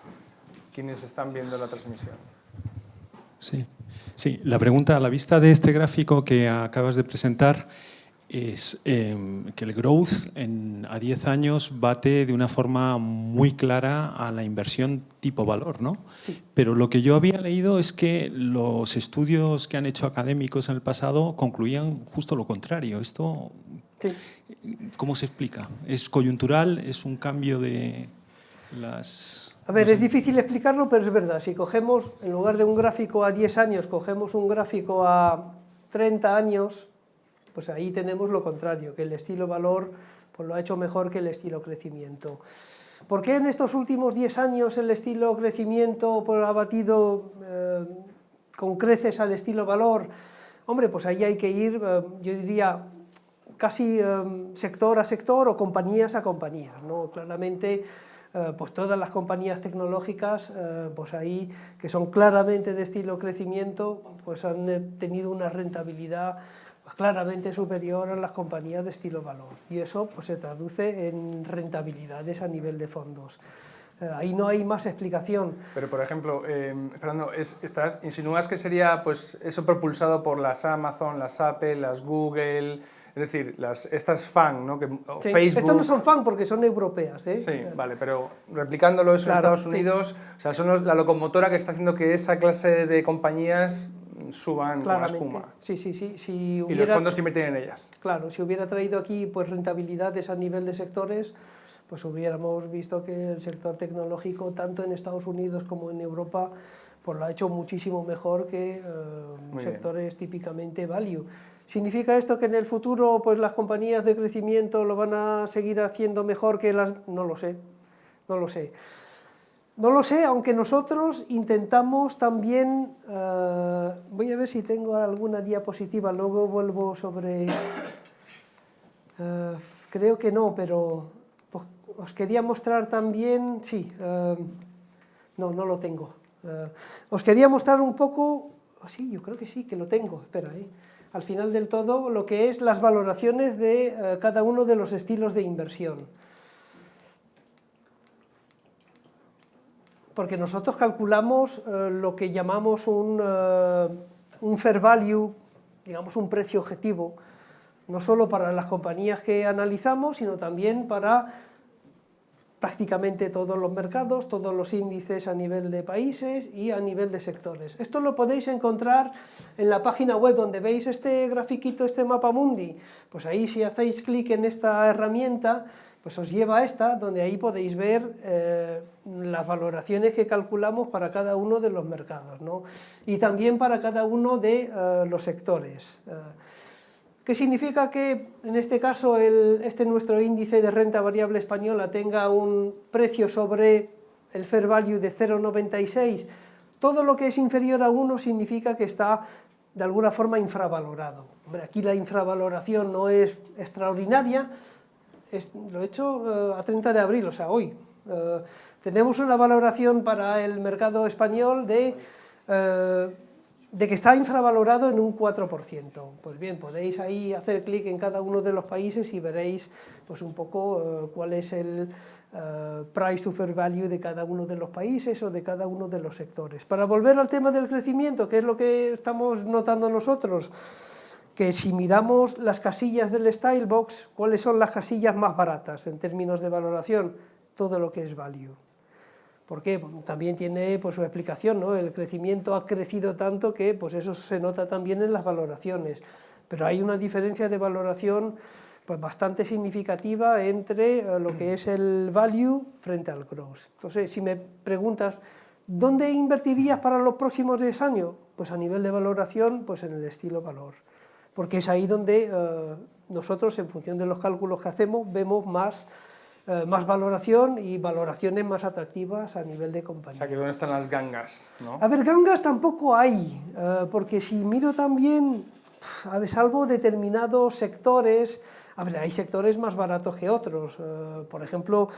quienes están viendo la transmisión. Sí, la pregunta a la vista de este gráfico que acabas de presentar es que el growth a 10 años bate de una forma muy clara a la inversión tipo valor, ¿no? Sí. Pero lo que yo había leído es que los estudios que han hecho académicos en el pasado concluían justo lo contrario. Esto, Sí. ¿cómo se explica? ¿Es coyuntural? ¿Es un cambio de las...? A ver, es difícil explicarlo, pero es verdad. Si cogemos, en lugar de un gráfico a 10 años, cogemos un gráfico a 30 años, pues ahí tenemos lo contrario, que el estilo valor pues lo ha hecho mejor que el estilo crecimiento. ¿Por qué en estos últimos 10 años el estilo crecimiento pues, ha batido con creces al estilo valor? Hombre, pues ahí hay que ir, yo diría, casi sector a sector o compañías a compañías, ¿no? Claramente, pues todas las compañías tecnológicas, pues ahí, que son claramente de estilo crecimiento, pues han tenido una rentabilidad claramente superior a las compañías de estilo valor, y eso pues se traduce en rentabilidades a nivel de fondos. Ahí no hay más explicación. Pero, por ejemplo, Fernando, insinúas que sería pues, eso propulsado por las Amazon, las Apple, las Google, es decir, estas FAN, ¿no? Sí, Facebook... Estos no son FAN porque son europeas, ¿eh? Sí, vale, pero replicándolo eso Claro, en Estados Unidos, o sea, son la locomotora que está haciendo que esa clase de compañías suban con la espuma. Sí. Si y los fondos que invierten en ellas. Claro, si hubiera traído aquí pues, rentabilidades a nivel de sectores, pues hubiéramos visto que el sector tecnológico, tanto en Estados Unidos como en Europa, pues lo ha hecho muchísimo mejor que sectores típicamente value. ¿Significa esto que en el futuro pues, las compañías de crecimiento lo van a seguir haciendo mejor que las...? No lo sé, no lo sé. No lo sé, aunque nosotros intentamos también, voy a ver si tengo alguna diapositiva, luego vuelvo sobre, creo que no, pero pues, os quería mostrar también, sí, no lo tengo. Os quería mostrar un poco, sí, yo creo que sí, que lo tengo, espera, al final del todo, lo que es las valoraciones de cada uno de los estilos de inversión. Porque nosotros calculamos lo que llamamos un fair value, digamos un precio objetivo, no solo para las compañías que analizamos, sino también para prácticamente todos los mercados, todos los índices a nivel de países y a nivel de sectores. Esto lo podéis encontrar en la página web donde veis este grafiquito, este mapa mundi. Pues ahí, si hacéis clic en esta herramienta, pues os lleva a esta, donde ahí podéis ver las valoraciones que calculamos para cada uno de los mercados, ¿no? Y también para cada uno de los sectores. ¿Qué significa que, en este caso, nuestro índice de renta variable española tenga un precio sobre el fair value de 0,96? Todo lo que es inferior a 1 significa que está, de alguna forma, infravalorado. Hombre, aquí la infravaloración no es extraordinaria. Lo he hecho a 30 de abril, o sea, hoy. Tenemos una valoración para el mercado español de que está infravalorado en un 4%. Pues bien, podéis ahí hacer clic en cada uno de los países y veréis pues un poco cuál es el price to fair value de cada uno de los países o de cada uno de los sectores. Para volver al tema del crecimiento, que es lo que estamos notando nosotros, que si miramos las casillas del Stylebox, ¿cuáles son las casillas más baratas en términos de valoración? Todo lo que es value. ¿Por qué? Bueno, también tiene pues, su explicación, ¿no? El crecimiento ha crecido tanto que pues, eso se nota también en las valoraciones, pero hay una diferencia de valoración pues, bastante significativa entre lo que es el value frente al growth. Entonces, si me preguntas, ¿dónde invertirías para los próximos 10 años? Pues a nivel de valoración, pues en el estilo valor, porque es ahí donde nosotros, en función de los cálculos que hacemos, vemos más valoración y valoraciones más atractivas a nivel de compañía. O sea, que ¿dónde están las gangas, no? A ver, gangas tampoco hay, porque si miro también, salvo determinados sectores, a ver, hay sectores más baratos que otros, por ejemplo,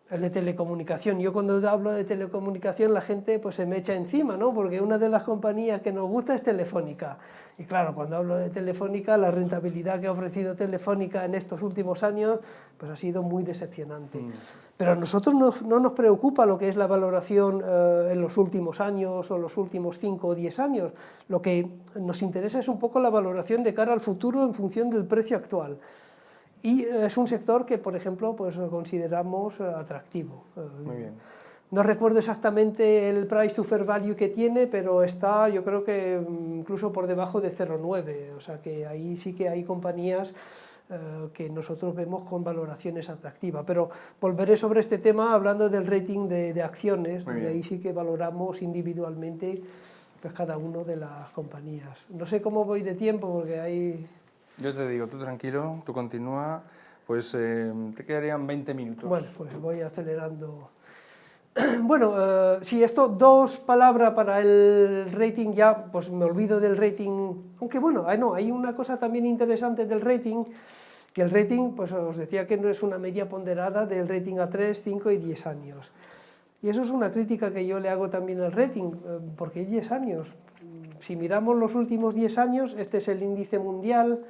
el de telecomunicación. Yo cuando hablo de telecomunicación la gente pues se me echa encima, ¿no? Porque una de las compañías que nos gusta es Telefónica. Y claro, cuando hablo de Telefónica, la rentabilidad que ha ofrecido Telefónica en estos últimos años pues ha sido muy decepcionante. Pero a nosotros no nos preocupa lo que es la valoración en los últimos años o los últimos 5 o 10 años. Lo que nos interesa es un poco la valoración de cara al futuro en función del precio actual. Y es un sector que, por ejemplo, pues consideramos atractivo. Muy bien. No recuerdo exactamente el price to fair value que tiene, pero está, yo creo que incluso por debajo de 0,9. O sea que ahí sí que hay compañías que nosotros vemos con valoraciones atractivas. Pero volveré sobre este tema hablando del rating de acciones, donde ahí sí que valoramos individualmente pues, cada una de las compañías. No sé cómo voy de tiempo, porque hay... Yo te digo, tú tranquilo, tú continúa, pues te quedarían 20 minutos. Bueno, pues voy acelerando. Bueno, sí, esto, 2 palabras para el rating, ya pues me olvido del rating, aunque bueno, hay una cosa también interesante del rating, que el rating, pues os decía que no es una media ponderada del rating a 3, 5 y 10 años. Y eso es una crítica que yo le hago también al rating, porque 10 años, si miramos los últimos 10 años, este es el índice mundial,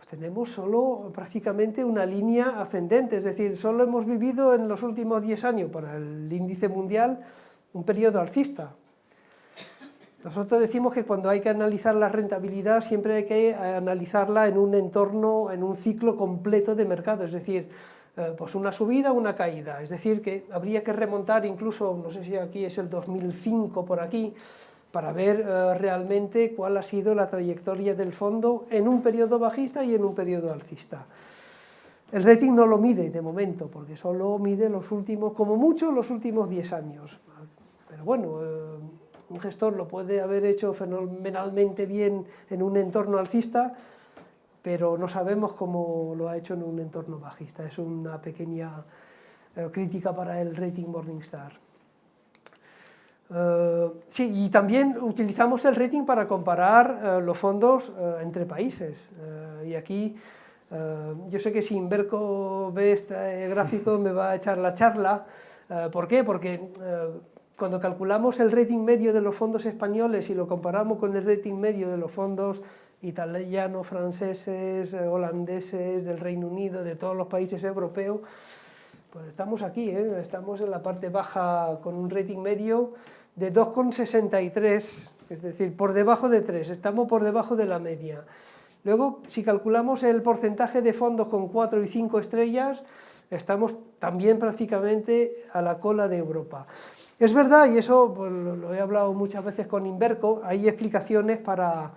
tenemos solo prácticamente una línea ascendente, es decir, solo hemos vivido en los últimos 10 años para el índice mundial un periodo alcista. Nosotros decimos que cuando hay que analizar la rentabilidad siempre hay que analizarla en un entorno, en un ciclo completo de mercado, es decir, pues una subida, una caída, es decir, que habría que remontar incluso, no sé si aquí es el 2005 por aquí, para ver realmente cuál ha sido la trayectoria del fondo en un periodo bajista y en un periodo alcista. El rating no lo mide de momento, porque solo mide los últimos, como mucho, los últimos 10 años. Pero bueno, un gestor lo puede haber hecho fenomenalmente bien en un entorno alcista, pero no sabemos cómo lo ha hecho en un entorno bajista. Es una pequeña crítica para el rating Morningstar. Sí, y también utilizamos el rating para comparar los fondos entre países. Y aquí, yo sé que si Inverco ve este gráfico me va a echar la charla. ¿Por qué? Porque cuando calculamos el rating medio de los fondos españoles y lo comparamos con el rating medio de los fondos italianos, franceses, holandeses, del Reino Unido, de todos los países europeos, pues estamos aquí, estamos en la parte baja con un rating medio de 2,63, es decir, por debajo de 3, estamos por debajo de la media. Luego, si calculamos el porcentaje de fondos con 4 y 5 estrellas, estamos también prácticamente a la cola de Europa. Es verdad, y eso pues, lo he hablado muchas veces con Inverco, hay explicaciones para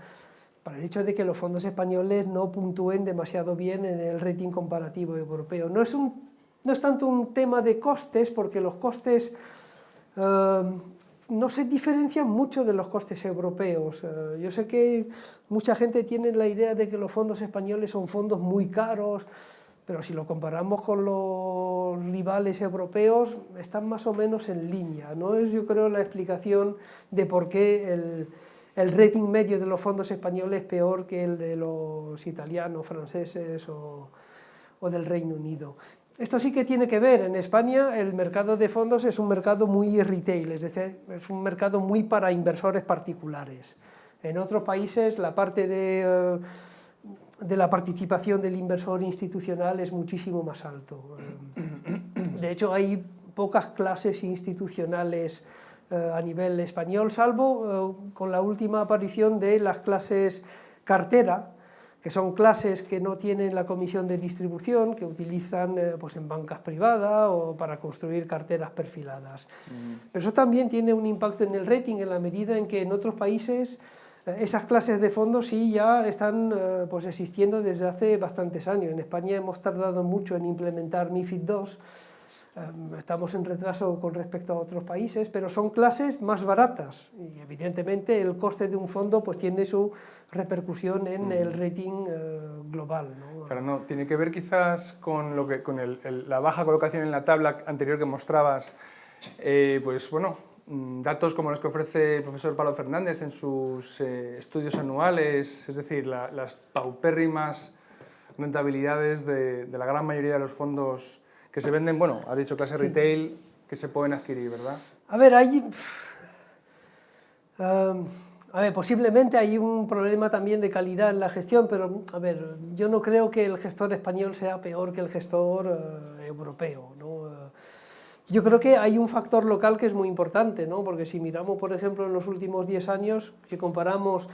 el hecho de que los fondos españoles no puntúen demasiado bien en el rating comparativo europeo. No es tanto un tema de costes, porque los costes no se diferencian mucho de los costes europeos. Yo sé que mucha gente tiene la idea de que los fondos españoles son fondos muy caros, pero si lo comparamos con los rivales europeos, están más o menos en línea. No es, yo creo, la explicación de por qué el rating medio de los fondos españoles es peor que el de los italianos, franceses o del Reino Unido. Esto sí que tiene que ver, en España el mercado de fondos es un mercado muy retail, es decir, es un mercado muy para inversores particulares. En otros países la parte de la participación del inversor institucional es muchísimo más alto. De hecho, hay pocas clases institucionales a nivel español, salvo con la última aparición de las clases cartera, que son clases que no tienen la comisión de distribución, que utilizan pues en bancas privadas o para construir carteras perfiladas. Pero eso también tiene un impacto en el rating, en la medida en que en otros países esas clases de fondos sí ya están pues existiendo desde hace bastantes años. En España hemos tardado mucho en implementar MiFID II, estamos en retraso con respecto a otros países, pero son clases más baratas y evidentemente el coste de un fondo pues tiene su repercusión en el rating global, ¿no? Fernando, tiene que ver quizás con la baja colocación en la tabla anterior que mostrabas, pues bueno, datos como los que ofrece el profesor Pablo Fernández en sus estudios anuales, es decir, las paupérrimas rentabilidades de la gran mayoría de los fondos que se venden, bueno, ha dicho clase retail, que se pueden adquirir, ¿verdad? A ver, posiblemente hay un problema también de calidad en la gestión, pero a ver, yo no creo que el gestor español sea peor que el gestor europeo, ¿no? Yo creo que hay un factor local que es muy importante, ¿no? Porque si miramos, por ejemplo, en los últimos 10 años, si comparamos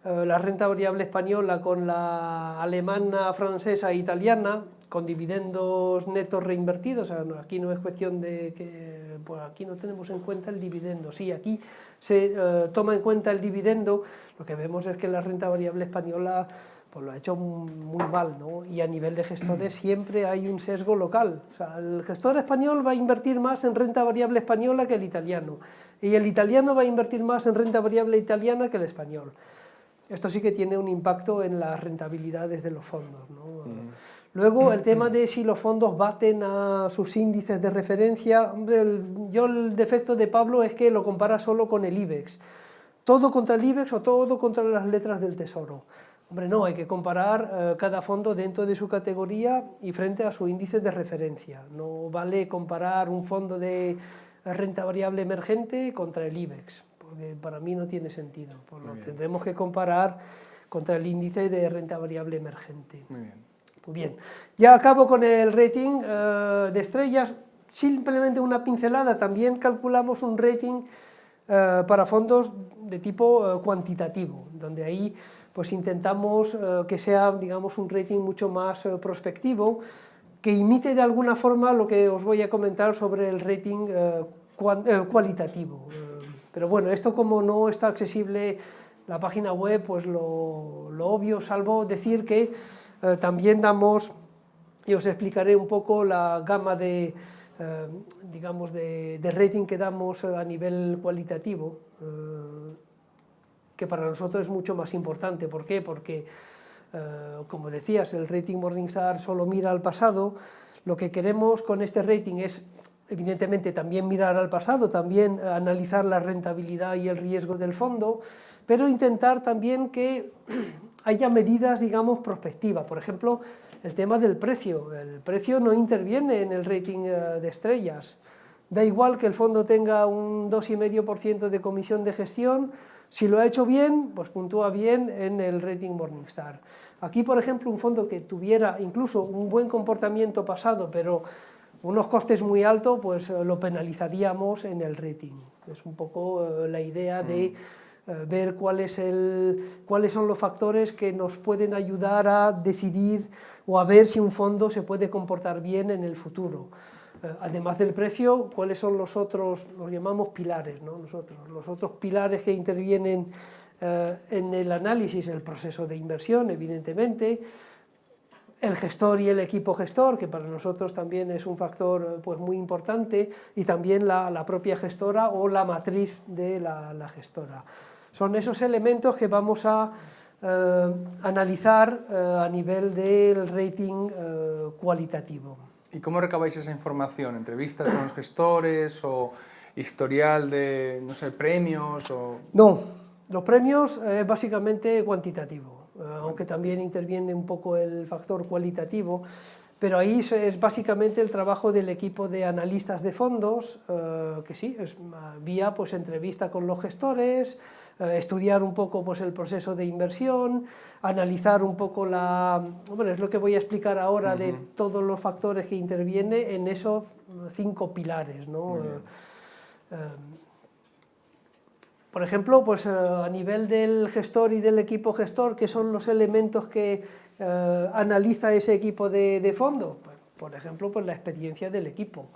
la renta variable española con la alemana, francesa e italiana, con dividendos netos reinvertidos, o sea, aquí no es cuestión de que, pues aquí no tenemos en cuenta el dividendo, sí, aquí se toma en cuenta el dividendo, lo que vemos es que la renta variable española pues lo ha hecho muy mal, ¿no? Y a nivel de gestores siempre hay un sesgo local, o sea, el gestor español va a invertir más en renta variable española que el italiano, y el italiano va a invertir más en renta variable italiana que el español. Esto sí que tiene un impacto en las rentabilidades de los fondos, ¿no? Luego, el tema de si los fondos baten a sus índices de referencia, hombre, el defecto de Pablo es que lo compara solo con el IBEX. Todo contra el IBEX o todo contra las letras del Tesoro. Hombre, no, hay que comparar cada fondo dentro de su categoría y frente a su índice de referencia. No vale comparar un fondo de renta variable emergente contra el IBEX, porque para mí no tiene sentido. Tendremos que comparar contra el índice de renta variable emergente. Muy bien. Muy bien, ya acabo con el rating de estrellas, simplemente una pincelada, también calculamos un rating para fondos de tipo cuantitativo, donde ahí pues intentamos que sea, digamos, un rating mucho más prospectivo, que imite de alguna forma lo que os voy a comentar sobre el rating cualitativo. Pero bueno, esto como no está accesible la página web, pues lo obvio, salvo decir que también damos, y os explicaré un poco la gama de, digamos, de rating que damos a nivel cualitativo, que para nosotros es mucho más importante. ¿Por qué? Porque, como decías, el rating Morningstar solo mira al pasado. Lo que queremos con este rating es, evidentemente, también mirar al pasado, también analizar la rentabilidad y el riesgo del fondo, pero intentar también que haya medidas, digamos, prospectivas. Por ejemplo, el tema del precio. El precio no interviene en el rating de estrellas. Da igual que el fondo tenga un 2,5% de comisión de gestión, si lo ha hecho bien, pues puntúa bien en el rating Morningstar. Aquí, por ejemplo, un fondo que tuviera incluso un buen comportamiento pasado, pero unos costes muy altos, pues lo penalizaríamos en el rating. Es un poco la idea de ver cuáles son los factores que nos pueden ayudar a decidir o a ver si un fondo se puede comportar bien en el futuro. Además del precio, cuáles son los otros, los llamamos pilares, ¿no? Los otros pilares que intervienen en el análisis, el proceso de inversión, evidentemente, el gestor y el equipo gestor, que para nosotros también es un factor pues, muy importante, y también la propia gestora o la matriz de la gestora. Son esos elementos que vamos a analizar a nivel del rating cualitativo. ¿Y cómo recabáis esa información? ¿Entrevistas con los gestores o historial de, no sé, premios? O... No, los premios es básicamente cuantitativo, aunque también interviene un poco el factor cualitativo, pero ahí es básicamente el trabajo del equipo de analistas de fondos, que sí, es vía pues, entrevista con los gestores, estudiar un poco pues, el proceso de inversión, analizar un poco bueno, es lo que voy a explicar ahora de todos los factores que intervienen en esos 5 pilares, ¿no? Por ejemplo, pues, a nivel del gestor y del equipo gestor, ¿qué son los elementos que analiza ese equipo de fondo? Pues, por ejemplo, pues, la experiencia del equipo.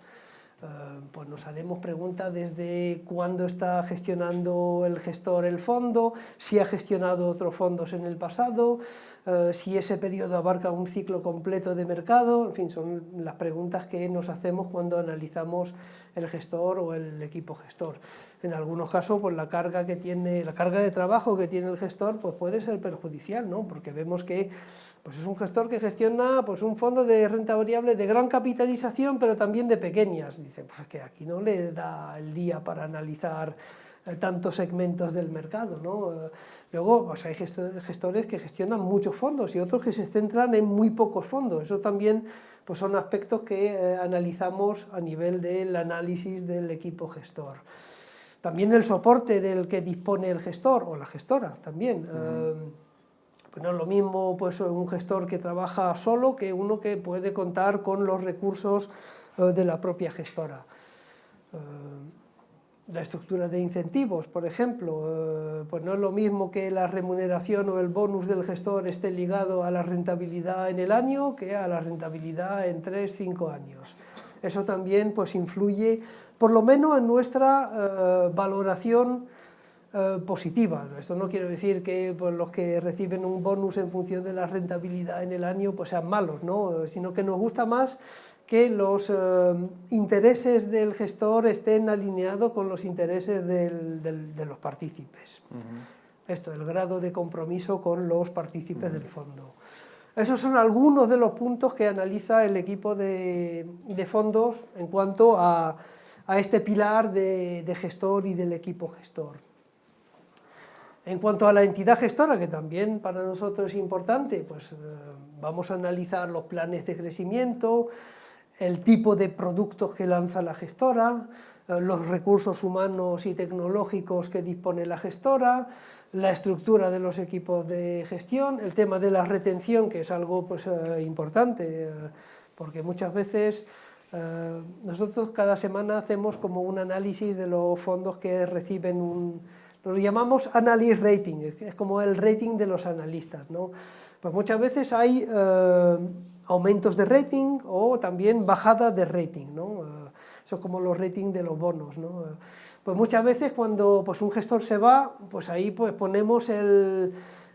Pues nos haremos preguntas desde cuándo está gestionando el gestor el fondo, si ha gestionado otros fondos en el pasado, si ese periodo abarca un ciclo completo de mercado, en fin, son las preguntas que nos hacemos cuando analizamos el gestor o el equipo gestor. En algunos casos, pues la carga de trabajo que tiene el gestor pues puede ser perjudicial, ¿no? Porque vemos que pues es un gestor que gestiona pues, un fondo de renta variable de gran capitalización, pero también de pequeñas. Dice, pues que aquí no le da el día para analizar tantos segmentos del mercado, ¿no? Luego pues hay gestores que gestionan muchos fondos y otros que se centran en muy pocos fondos. Eso también pues, son aspectos que analizamos a nivel del análisis del equipo gestor. También el soporte del que dispone el gestor o la gestora también. Pues no es lo mismo pues, un gestor que trabaja solo que uno que puede contar con los recursos de la propia gestora. La estructura de incentivos, por ejemplo, pues no es lo mismo que la remuneración o el bonus del gestor esté ligado a la rentabilidad en el año que a la rentabilidad en 3-5 años. Eso también pues, influye, por lo menos en nuestra valoración positiva. Esto no quiere decir que pues, los que reciben un bonus en función de la rentabilidad en el año pues, sean malos, ¿no? Sino que nos gusta más que los intereses del gestor estén alineados con los intereses de los partícipes. Esto, el grado de compromiso con los partícipes del fondo. Esos son algunos de los puntos que analiza el equipo de fondos en cuanto a este pilar de gestor y del equipo gestor. En cuanto a la entidad gestora, que también para nosotros es importante, pues vamos a analizar los planes de crecimiento, el tipo de productos que lanza la gestora, los recursos humanos y tecnológicos que dispone la gestora, la estructura de los equipos de gestión, el tema de la retención, que es algo pues, importante, porque muchas veces nosotros cada semana hacemos como un análisis de los fondos que reciben lo llamamos analyst rating, es como el rating de los analistas, ¿no? Pues muchas veces hay aumentos de rating o también bajadas de rating, ¿no? Eso es como los ratings de los bonos, ¿no? Pues muchas veces cuando pues, un gestor se va, pues ahí pues, ponemos el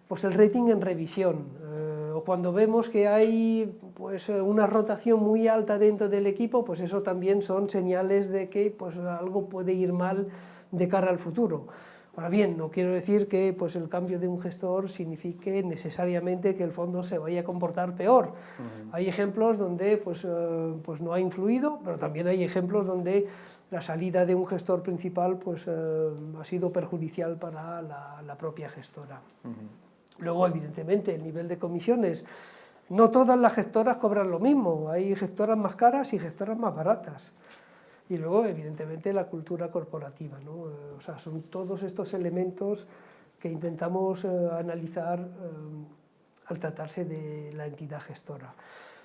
rating en revisión, o cuando vemos que hay pues, una rotación muy alta dentro del equipo, pues eso también son señales de que pues, algo puede ir mal de cara al futuro. Ahora bien, no quiero decir que pues, el cambio de un gestor signifique necesariamente que el fondo se vaya a comportar peor. Hay ejemplos donde pues no ha influido, pero también hay ejemplos donde la salida de un gestor principal pues, ha sido perjudicial para la propia gestora. Luego, evidentemente, el nivel de comisiones. No todas las gestoras cobran lo mismo, hay gestoras más caras y gestoras más baratas. Y luego, evidentemente, la cultura corporativa, ¿no? O sea, son todos estos elementos que intentamos analizar al tratarse de la entidad gestora.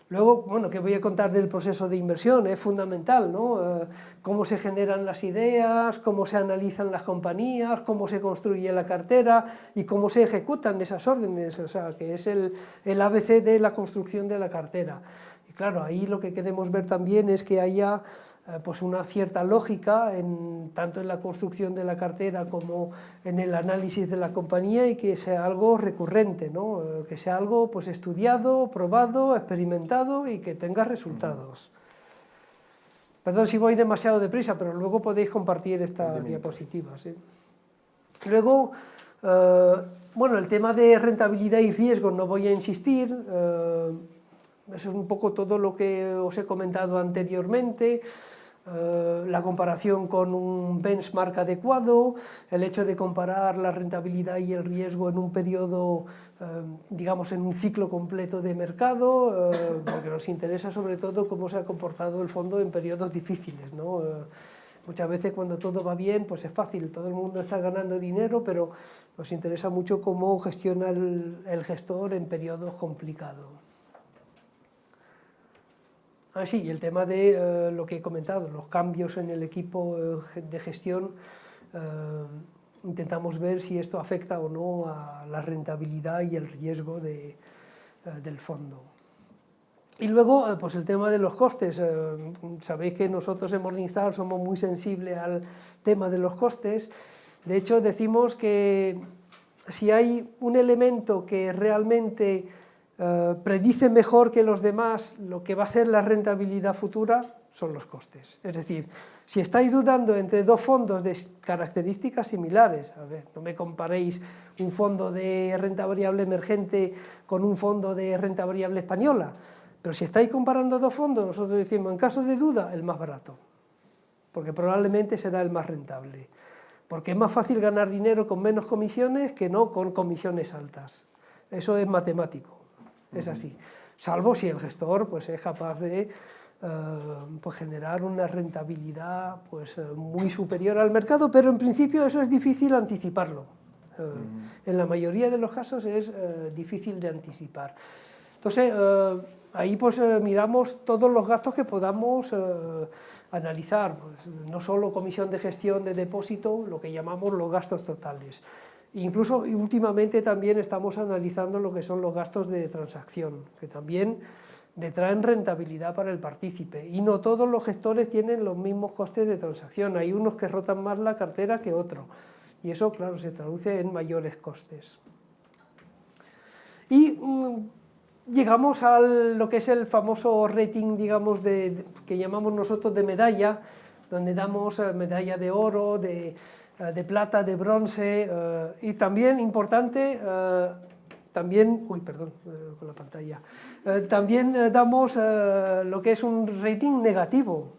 Luego, bueno, ¿qué voy a contar del proceso de inversión? Es fundamental, ¿no? Cómo se generan las ideas, cómo se analizan las compañías, cómo se construye la cartera y cómo se ejecutan esas órdenes, o sea, que es el ABC de la construcción de la cartera. Y claro, ahí lo que queremos ver también es que haya pues una cierta lógica tanto en la construcción de la cartera como en el análisis de la compañía, y que sea algo recurrente, ¿no? Que sea algo pues estudiado, probado, experimentado y que tenga resultados. Perdón si voy demasiado deprisa, pero luego podéis compartir esta diapositiva. ¿Sí? Luego, bueno, el tema de rentabilidad y riesgo no voy a insistir, eso es un poco todo lo que os he comentado anteriormente. La comparación con un benchmark adecuado, el hecho de comparar la rentabilidad y el riesgo en un periodo, digamos, en un ciclo completo de mercado, porque nos interesa sobre todo cómo se ha comportado el fondo en periodos difíciles, ¿no? Muchas veces cuando todo va bien, pues es fácil, todo el mundo está ganando dinero, pero nos interesa mucho cómo gestiona el gestor en periodos complicados. Sí, y el tema de lo que he comentado, los cambios en el equipo de gestión, intentamos ver si esto afecta o no a la rentabilidad y el riesgo del fondo. Y luego, pues el tema de los costes. Sabéis que nosotros en Morningstar somos muy sensibles al tema de los costes. De hecho, decimos que si hay un elemento que realmente predice mejor que los demás lo que va a ser la rentabilidad futura, son los costes. Es decir, si estáis dudando entre dos fondos de características similares, a ver, no me comparéis un fondo de renta variable emergente con un fondo de renta variable española, pero si estáis comparando dos fondos, nosotros decimos, en caso de duda, el más barato, porque probablemente será el más rentable, porque es más fácil ganar dinero con menos comisiones que no con comisiones altas. Eso es matemático. Es así, salvo si el gestor pues, es capaz de pues, generar una rentabilidad pues, muy superior al mercado, pero en principio eso es difícil anticiparlo. En la mayoría de los casos es difícil de anticipar. Entonces, ahí pues, miramos todos los gastos que podamos analizar, pues, no solo comisión de gestión de depósito, lo que llamamos los gastos totales. Incluso últimamente también estamos analizando lo que son los gastos de transacción, que también detraen rentabilidad para el partícipe. Y no todos los gestores tienen los mismos costes de transacción, hay unos que rotan más la cartera que otros. Y eso, claro, se traduce en mayores costes. Y llegamos a lo que es el famoso rating, digamos, que llamamos nosotros de medalla, donde damos medalla de oro, de plata, de bronce, y también importante, también damos lo que es un rating negativo,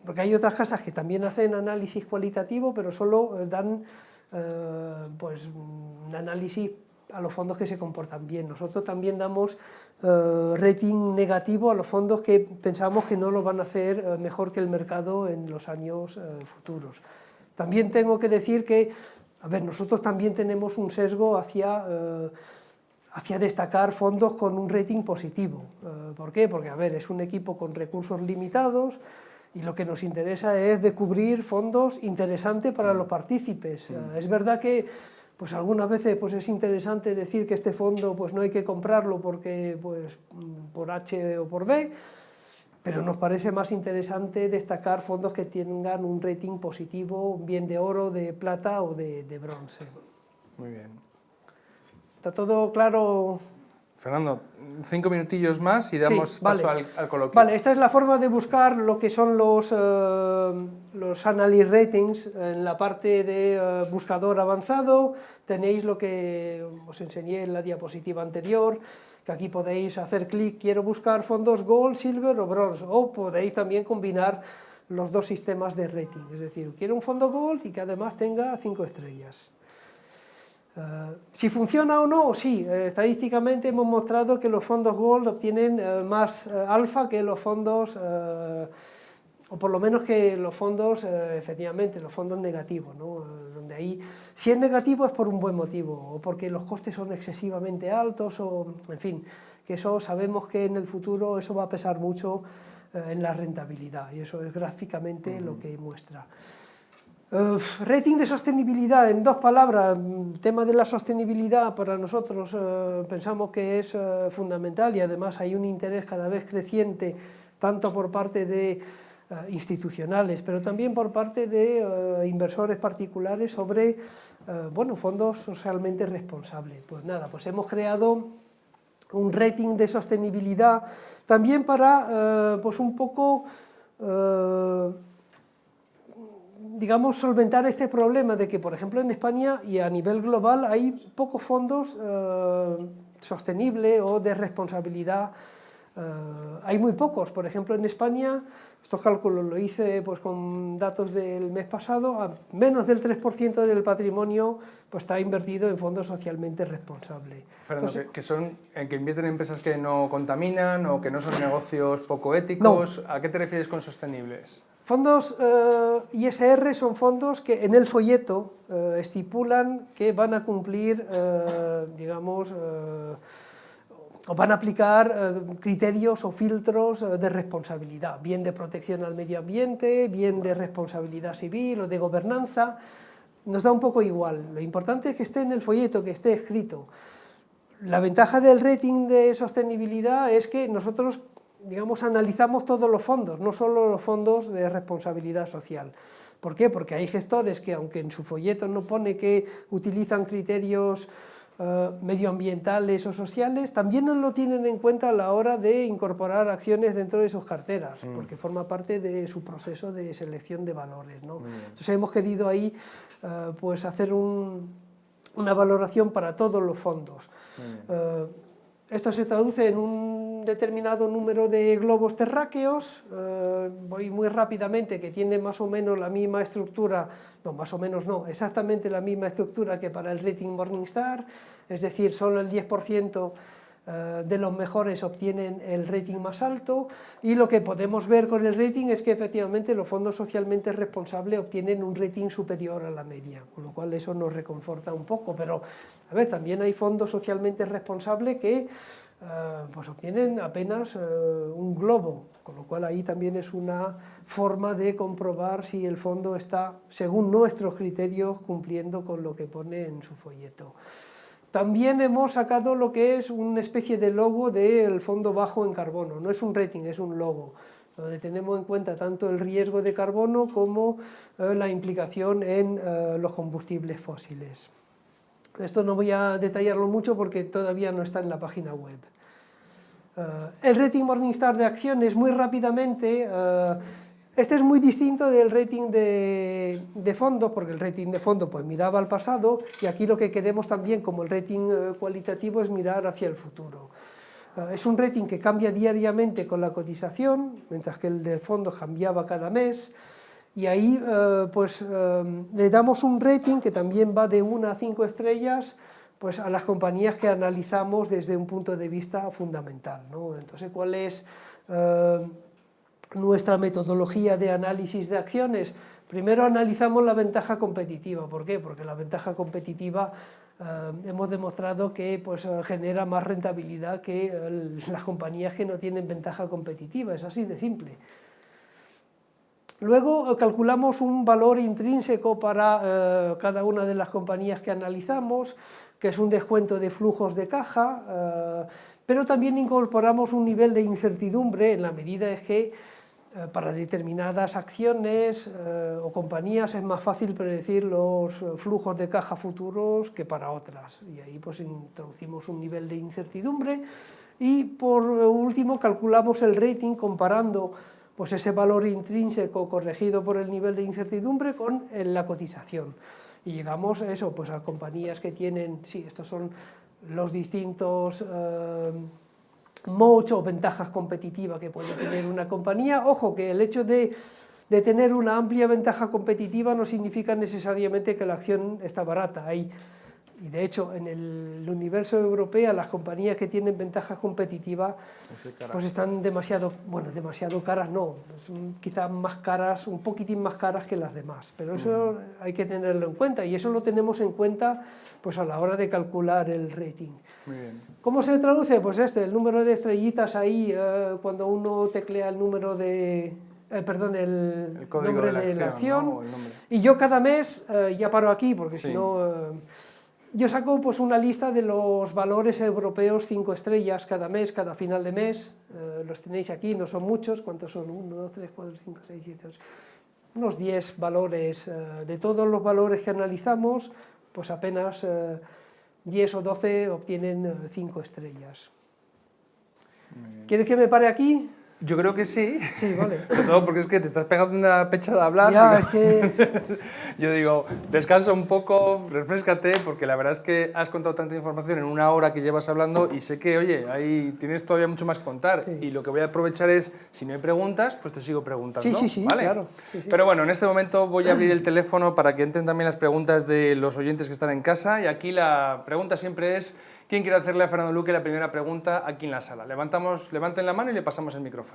porque hay otras casas que también hacen análisis cualitativo, pero solo dan pues, un análisis a los fondos que se comportan bien. Nosotros también damos rating negativo a los fondos que pensamos que no lo van a hacer mejor que el mercado en los años futuros. También tengo que decir que, a ver, nosotros también tenemos un sesgo hacia destacar fondos con un rating positivo. ¿Por qué? Porque, a ver, es un equipo con recursos limitados y lo que nos interesa es descubrir fondos interesantes para los partícipes. Es verdad que pues algunas veces pues, es interesante decir que este fondo pues, no hay que comprarlo porque, pues, por H o por B, pero nos parece más interesante destacar fondos que tengan un rating positivo, bien de oro, de plata o de bronce. Muy bien. ¿Está todo claro? Fernando, 5 minutillos más y damos paso al coloquio. Vale, esta es la forma de buscar lo que son los analyst ratings. En la parte de buscador avanzado tenéis lo que os enseñé en la diapositiva anterior, que aquí podéis hacer clic, quiero buscar fondos Gold, Silver o Bronze, o podéis también combinar los dos sistemas de rating, es decir, quiero un fondo Gold y que además tenga 5 estrellas. Si funciona o no, sí, estadísticamente hemos mostrado que los fondos Gold obtienen más alfa que los fondos, o por lo menos que los fondos, efectivamente, los fondos negativos, ¿no? Donde ahí, si es negativo es por un buen motivo, o porque los costes son excesivamente altos, o en fin, que eso sabemos que en el futuro eso va a pesar mucho en la rentabilidad, y eso es gráficamente lo que muestra. Rating de sostenibilidad, en 2 palabras. El tema de la sostenibilidad para nosotros pensamos que es fundamental, y además hay un interés cada vez creciente, tanto por parte de institucionales, pero también por parte de inversores particulares sobre bueno, fondos socialmente responsables. Pues nada, pues hemos creado un rating de sostenibilidad también para pues un poco digamos, solventar este problema de que, por ejemplo, en España y a nivel global hay pocos fondos sostenibles o de responsabilidad. Hay muy pocos. Por ejemplo, en España, estos cálculos lo hice pues, con datos del mes pasado, menos del 3% del patrimonio pues, está invertido en fondos socialmente responsables. Fernando, entonces, que invierten en empresas que no contaminan o que no son negocios poco éticos. No. ¿A qué te refieres con sostenibles? Fondos ISR son fondos que en el folleto estipulan que van a cumplir, digamos, o van a aplicar criterios o filtros de responsabilidad, bien de protección al medio ambiente, bien de responsabilidad civil o de gobernanza. Nos da un poco igual, lo importante es que esté en el folleto, que esté escrito. La ventaja del rating de sostenibilidad es que nosotros, digamos, analizamos todos los fondos, no solo los fondos de responsabilidad social. ¿Por qué? Porque hay gestores que, aunque en su folleto no pone que utilizan criterios medioambientales o sociales, también no lo tienen en cuenta a la hora de incorporar acciones dentro de sus carteras, porque forma parte de su proceso de selección de valores, ¿no? Entonces hemos querido ahí pues hacer una valoración para todos los fondos. Esto se traduce en un determinado número de globos terráqueos, voy muy rápidamente, que tiene más o menos la misma estructura, no, más o menos no, exactamente la misma estructura que para el rating Morningstar, es decir, solo el 10% de los mejores obtienen el rating más alto, y lo que podemos ver con el rating es que efectivamente los fondos socialmente responsables obtienen un rating superior a la media, con lo cual eso nos reconforta un poco, pero a ver, también hay fondos socialmente responsables que pues obtienen apenas un globo, con lo cual ahí también es una forma de comprobar si el fondo está, según nuestros criterios, cumpliendo con lo que pone en su folleto. También hemos sacado lo que es una especie de logo del fondo bajo en carbono, no es un rating, es un logo, donde tenemos en cuenta tanto el riesgo de carbono como la implicación en los combustibles fósiles. Esto no voy a detallarlo mucho porque todavía no está en la página web. El rating Morningstar de acciones, muy rápidamente, este es muy distinto del rating de fondos, porque el rating de fondo pues miraba al pasado, y aquí lo que queremos también, como el rating cualitativo, es mirar hacia el futuro. Es un rating que cambia diariamente con la cotización, mientras que el de fondos cambiaba cada mes, y ahí pues le damos un rating que también va de 1 a 5 estrellas pues a las compañías que analizamos desde un punto de vista fundamental, ¿no? Entonces, ¿cuál es nuestra metodología de análisis de acciones? Primero analizamos la ventaja competitiva. ¿Por qué? Porque la ventaja competitiva hemos demostrado que pues, genera más rentabilidad que las compañías que no tienen ventaja competitiva, es así de simple. Luego calculamos un valor intrínseco para cada una de las compañías que analizamos, que es un descuento de flujos de caja, pero también incorporamos un nivel de incertidumbre en la medida en que para determinadas acciones o compañías es más fácil predecir los flujos de caja futuros que para otras, y ahí pues introducimos un nivel de incertidumbre, y por último calculamos el rating comparando pues ese valor intrínseco corregido por el nivel de incertidumbre con la cotización, y llegamos a eso, pues a compañías que tienen, sí, estos son los distintos modos o ventajas competitivas que puede tener una compañía. Ojo, que el hecho de tener una amplia ventaja competitiva no significa necesariamente que la acción está barata. Y de hecho, en el universo europeo, las compañías que tienen ventaja competitiva pues están demasiado caras, no, quizás más caras, un poquitín más caras que las demás, pero eso hay que tenerlo en cuenta, y eso lo tenemos en cuenta pues a la hora de calcular el rating. Muy bien. ¿Cómo se traduce? Pues el número de estrellitas ahí, cuando uno teclea el número de... perdón, el código nombre de la acción, ¿no? O el nombre. Y yo cada mes, ya paro aquí, porque Sí. si no... yo saco pues una lista de los valores europeos 5 estrellas cada mes, cada final de mes. Los tenéis aquí, no son muchos. ¿Cuántos son? 1, 2, 3, 4, 5, 6, 7, 8... Unos 10 valores. De todos los valores que analizamos, pues apenas 10 o 12 obtienen 5 estrellas. ¿Quieres que me pare aquí? Yo creo que sí. Sí, vale. Sobre todo porque es que te estás pegando una pecha de hablar. Ya, Digo, es que... yo digo, descansa un poco, refréscate, porque la verdad es que has contado tanta información en una hora que llevas hablando y sé que, oye, ahí tienes todavía mucho más que contar. Sí. Y lo que voy a aprovechar es, si no hay preguntas, pues te sigo preguntando. Sí, ¿vale? claro. Sí, sí. Pero bueno, en este momento voy a abrir el teléfono para que entren también las preguntas de los oyentes que están en casa. Y aquí la pregunta siempre es, ¿quién quiere hacerle a Fernando Luque la primera pregunta aquí en la sala? Levanten la mano y le pasamos el micrófono.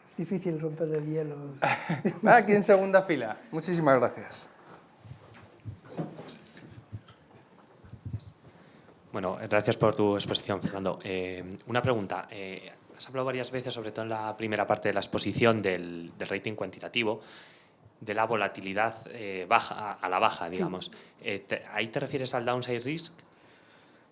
Es difícil romper el hielo. Aquí en segunda fila. Muchísimas gracias. Bueno, gracias por tu exposición, Fernando. Una pregunta. Has hablado varias veces, sobre todo en la primera parte de la exposición, del rating cuantitativo, de la volatilidad baja, a la baja, digamos. Sí. ¿Ahí te refieres al downside risk?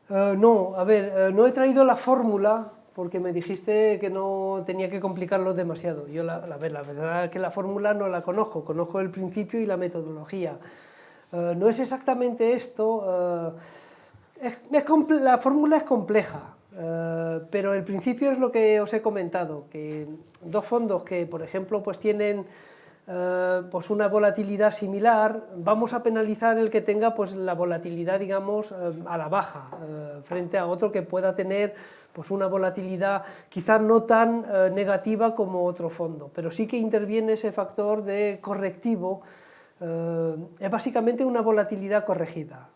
No, a ver, no he traído la fórmula porque me dijiste que no tenía que complicarlo demasiado. Yo la verdad es que la fórmula no la conozco el principio y la metodología. No es exactamente esto, la fórmula es compleja, pero el principio es lo que os he comentado, que dos fondos que, por ejemplo, pues tienen pues una volatilidad similar, vamos a penalizar el que tenga pues la volatilidad, digamos, a la baja, frente a otro que pueda tener pues una volatilidad quizás no tan negativa como otro fondo, pero sí que interviene ese factor de correctivo, es básicamente una volatilidad corregida,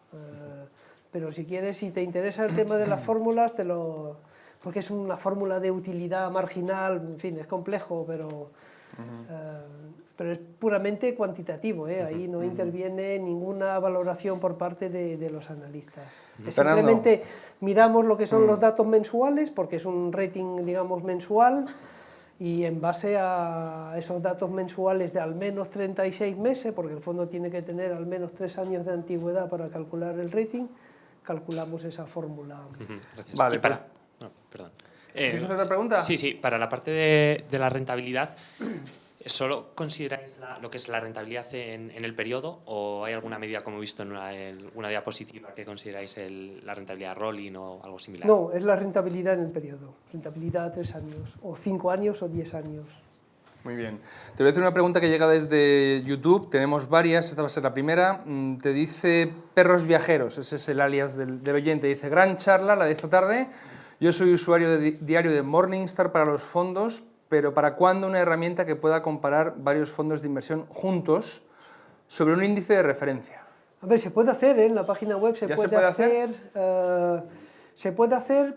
pero si quieres, si te interesa el tema de las fórmulas, porque es una fórmula de utilidad marginal, en fin, es complejo, pero es puramente cuantitativo, ahí no interviene ninguna valoración por parte de los analistas. Simplemente miramos lo que son los datos mensuales, porque es un rating, digamos, mensual, y en base a esos datos mensuales de al menos 36 meses, porque el fondo tiene que tener al menos 3 años de antigüedad para calcular el rating, calculamos esa fórmula. Gracias. Vale, no, perdón. ¿Tienes otra pregunta? Sí, para la parte de la rentabilidad, ¿solo consideráis lo que es la rentabilidad en el periodo o hay alguna medida, como he visto en una diapositiva, que consideráis la rentabilidad rolling o algo similar? No, es la rentabilidad en el periodo, rentabilidad a 3 años, o 5 años o 10 años. Muy bien. Te voy a hacer una pregunta que llega desde YouTube, tenemos varias, esta va a ser la primera. Te dice Perros Viajeros, ese es el alias del oyente, dice, gran charla la de esta tarde, yo soy usuario diario de Morningstar para los fondos, pero ¿para cuándo una herramienta que pueda comparar varios fondos de inversión juntos sobre un índice de referencia? A ver, se puede hacer, en la página web se puede hacer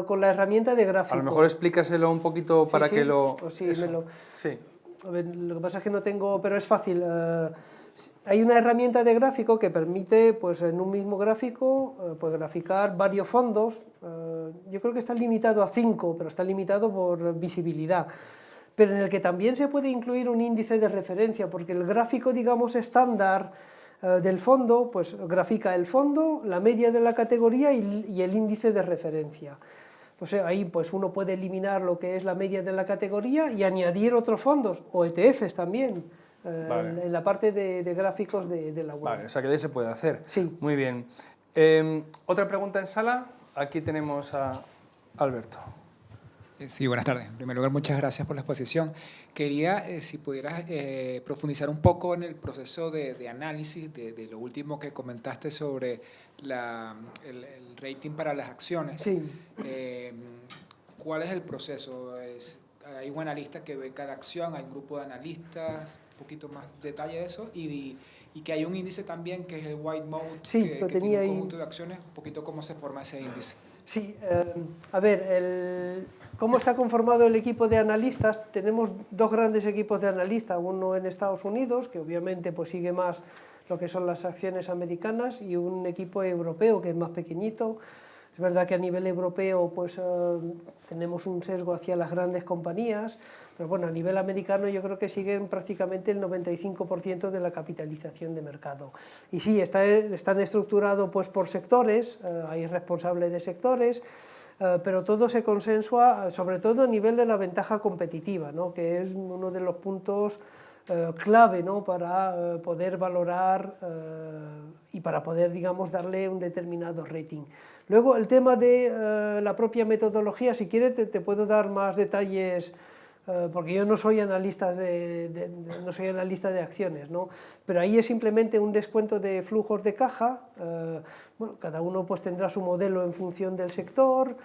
con la herramienta de gráfico. A lo mejor explícaselo un poquito para que lo... Pues sí, Sí. A ver, lo que pasa es que no tengo, pero es fácil. Hay una herramienta de gráfico que permite, pues en un mismo gráfico, pues graficar varios fondos. Yo creo que está limitado a 5, pero está limitado por visibilidad. Pero en el que también se puede incluir un índice de referencia, porque el gráfico, digamos, estándar del fondo, pues grafica el fondo, la media de la categoría y el índice de referencia. Entonces ahí pues uno puede eliminar lo que es la media de la categoría y añadir otros fondos, o ETFs también, vale, en la parte de gráficos de la web. Vale, o sea que de ahí se puede hacer. Sí. Muy bien. ¿Otra pregunta en sala? Aquí tenemos a Alberto. Sí, buenas tardes. En primer lugar, muchas gracias por la exposición. Quería, si pudieras profundizar un poco en el proceso de análisis de lo último que comentaste sobre el rating para las acciones. Sí. ¿Cuál es el proceso? ¿Hay un analista que ve cada acción? ¿Hay un grupo de analistas? Un poquito más detalle de eso. Y que hay un índice también que es el White Mode, sí, que tiene un conjunto de acciones. Un poquito cómo se forma ese índice. Sí, a ver, ¿cómo está conformado el equipo de analistas? Tenemos dos grandes equipos de analistas, uno en Estados Unidos, que obviamente pues sigue más lo que son las acciones americanas, y un equipo europeo que es más pequeñito. Es verdad que a nivel europeo pues, tenemos un sesgo hacia las grandes compañías, pero bueno, a nivel americano yo creo que siguen prácticamente el 95% de la capitalización de mercado. Y sí, están estructurados pues, por sectores, hay responsables de sectores, pero todo se consensúa, sobre todo a nivel de la ventaja competitiva, ¿no? Que es uno de los puntos clave, ¿no? Para poder valorar y para poder, digamos, darle un determinado rating. Luego, el tema de la propia metodología, si quieres te puedo dar más detalles, porque yo no soy analista no soy analista de acciones, ¿no? Pero ahí es simplemente un descuento de flujos de caja. Bueno, cada uno pues tendrá su modelo en función del sector,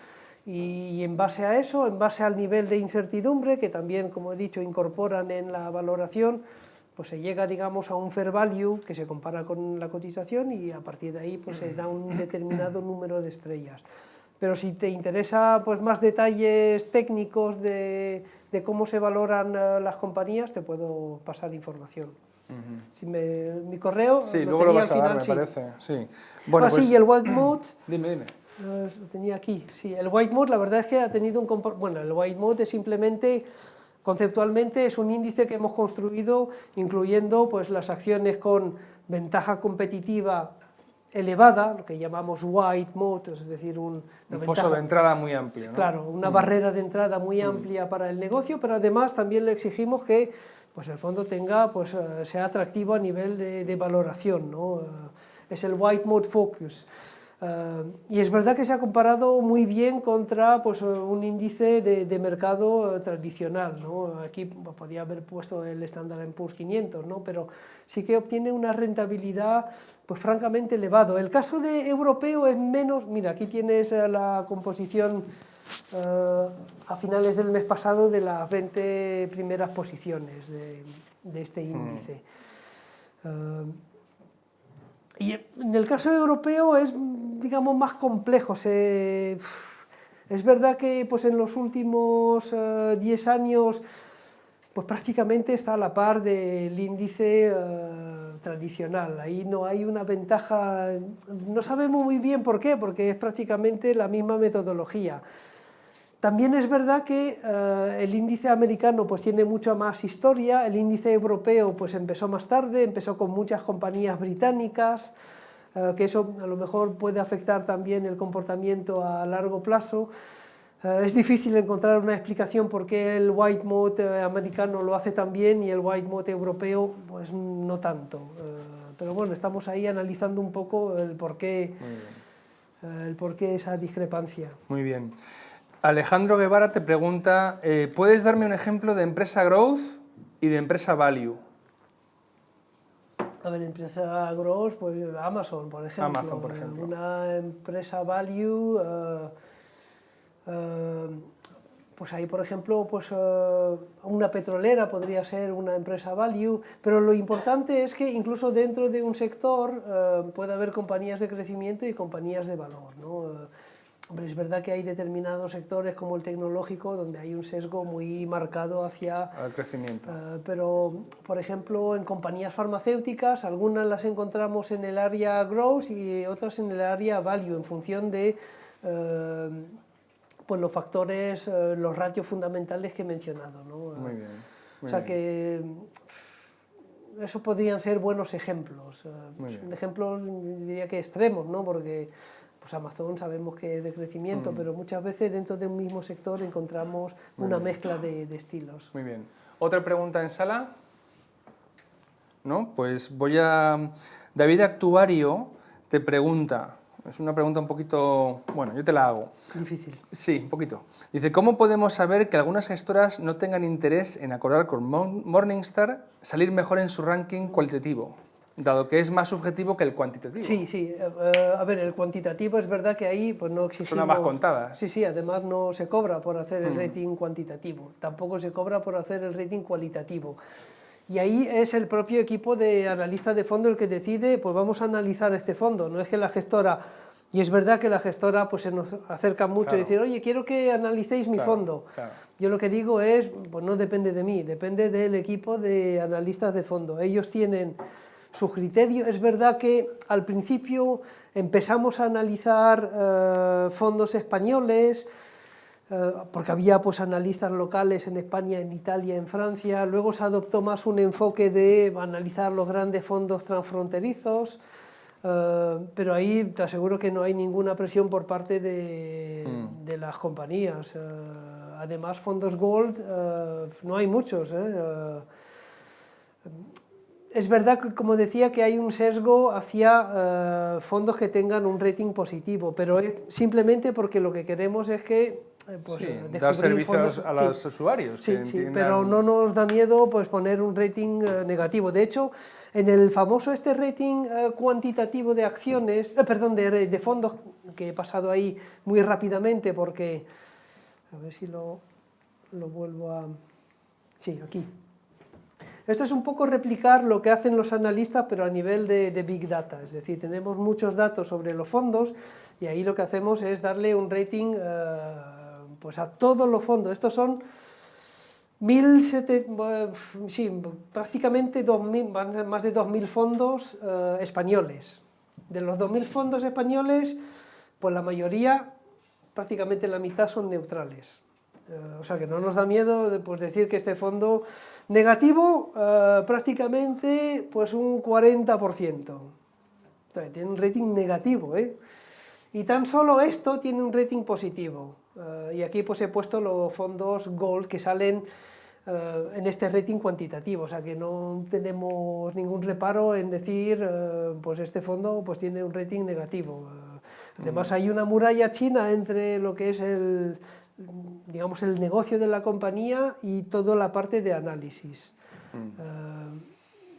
y en base a eso, en base al nivel de incertidumbre, que también, como he dicho, incorporan en la valoración, pues se llega, digamos, a un fair value que se compara con la cotización, y a partir de ahí pues se da un determinado número de estrellas. Pero si te interesa pues, más detalles técnicos de cómo se valoran las compañías, te puedo pasar información. Si mi correo Sí, lo luego lo tenía vas a al dar, final, me sí. parece. Sí. Bueno, pues, sí, y el White Mode... dime. Lo tenía aquí, sí. El White Mode, la verdad es que ha tenido un... Bueno, el White Mode es simplemente, conceptualmente, es un índice que hemos construido incluyendo pues, las acciones con ventaja competitiva elevada, lo que llamamos White Mode, es decir, Un foso de entrada muy amplio, ¿no? Claro, una barrera de entrada muy amplia para el negocio, pero además también le exigimos que pues, el fondo tenga, pues, sea atractivo a nivel de valoración, ¿no? Es el White Mode Focus. Y es verdad que se ha comparado muy bien contra pues, un índice de mercado tradicional, ¿no? Aquí podía haber puesto el Standard & Poor's 500, ¿no? Pero sí que obtiene una rentabilidad pues, francamente elevada. El caso de europeo es menos... Mira, aquí tienes la composición a finales del mes pasado de las 20 primeras posiciones de este índice. Y en el caso europeo es, digamos, más complejo. Es verdad que pues, en los últimos 10 años pues, prácticamente está a la par del índice tradicional. Ahí no hay una ventaja, no sabemos muy bien por qué, porque es prácticamente la misma metodología. También es verdad que el índice americano pues, tiene mucha más historia, el índice europeo pues, empezó más tarde, empezó con muchas compañías británicas, que eso a lo mejor puede afectar también el comportamiento a largo plazo. Es difícil encontrar una explicación por qué el White Mode americano lo hace tan bien y el White Mode europeo pues, no tanto. Pero bueno, estamos ahí analizando un poco el porqué esa discrepancia. Muy bien. Alejandro Guevara te pregunta, ¿puedes darme un ejemplo de empresa growth y de empresa value? A ver, empresa growth, pues Amazon, por ejemplo. Amazon, por ejemplo. Una empresa value, pues ahí, por ejemplo, pues, una petrolera podría ser una empresa value, pero lo importante es que incluso dentro de un sector puede haber compañías de crecimiento y compañías de valor, ¿no? Hombre, es verdad que hay determinados sectores como el tecnológico donde hay un sesgo muy marcado hacia el crecimiento. Pero, por ejemplo, en compañías farmacéuticas, algunas las encontramos en el área growth y otras en el área value, en función de pues los factores, los ratios fundamentales que he mencionado, ¿no? Muy bien. O sea que eso podrían ser buenos ejemplos. Ejemplos, diría que extremos, ¿no? Porque pues Amazon sabemos que es de crecimiento, pero muchas veces dentro de un mismo sector encontramos una mezcla de estilos. Muy bien. ¿Otra pregunta en sala? ¿No? Pues voy a... David Actuario te pregunta, es una pregunta un poquito... Bueno, yo te la hago. Difícil. Sí, un poquito. Dice, ¿cómo podemos saber que algunas gestoras no tengan interés en acordar con Morningstar salir mejor en su ranking cualitativo, dado que es más subjetivo que el cuantitativo? Sí, sí. A ver, el cuantitativo es verdad que ahí pues no exigimos... Son ambas contadas. Sí, sí, además no se cobra por hacer el rating cuantitativo, tampoco se cobra por hacer el rating cualitativo. Y ahí es el propio equipo de analistas de fondo el que decide, pues vamos a analizar este fondo, no es que la gestora... Y es verdad que la gestora pues, se nos acerca mucho y dice, oye, quiero que analicéis mi fondo. Claro. Yo lo que digo es, pues no depende de mí, depende del equipo de analistas de fondo. Ellos tienen su criterio. Es verdad que al principio empezamos a analizar fondos españoles, porque había pues analistas locales en España, en Italia, en Francia. Luego se adoptó más un enfoque de analizar los grandes fondos transfronterizos, pero ahí te aseguro que no hay ninguna presión por parte de las compañías. Además, fondos Gold no hay muchos. Es verdad que, como decía, que hay un sesgo hacia fondos que tengan un rating positivo, pero es simplemente porque lo que queremos es que pues, sí, descubrir dar servicios fondos, a los usuarios. Sí, que sí, entiendan... pero no nos da miedo pues, poner un rating negativo. De hecho, en el famoso rating cuantitativo de acciones, perdón, de fondos, que he pasado ahí muy rápidamente porque, a ver si lo vuelvo a... Sí, aquí. Esto es un poco replicar lo que hacen los analistas, pero a nivel de Big Data. Es decir, tenemos muchos datos sobre los fondos y ahí lo que hacemos es darle un rating pues a todos los fondos. Estos son prácticamente 2000, más de 2.000 fondos españoles. De los 2.000 fondos españoles, pues la mayoría, prácticamente la mitad, son neutrales. O sea que no nos da miedo pues, decir que este fondo negativo prácticamente pues un 40%. O sea, tiene un rating negativo, ¿eh? Y tan solo esto tiene un rating positivo. Y aquí pues he puesto los fondos Gold que salen en este rating cuantitativo, o sea que no tenemos ningún reparo en decir pues este fondo pues tiene un rating negativo. Además hay una muralla china entre lo que es digamos, el negocio de la compañía y toda la parte de análisis.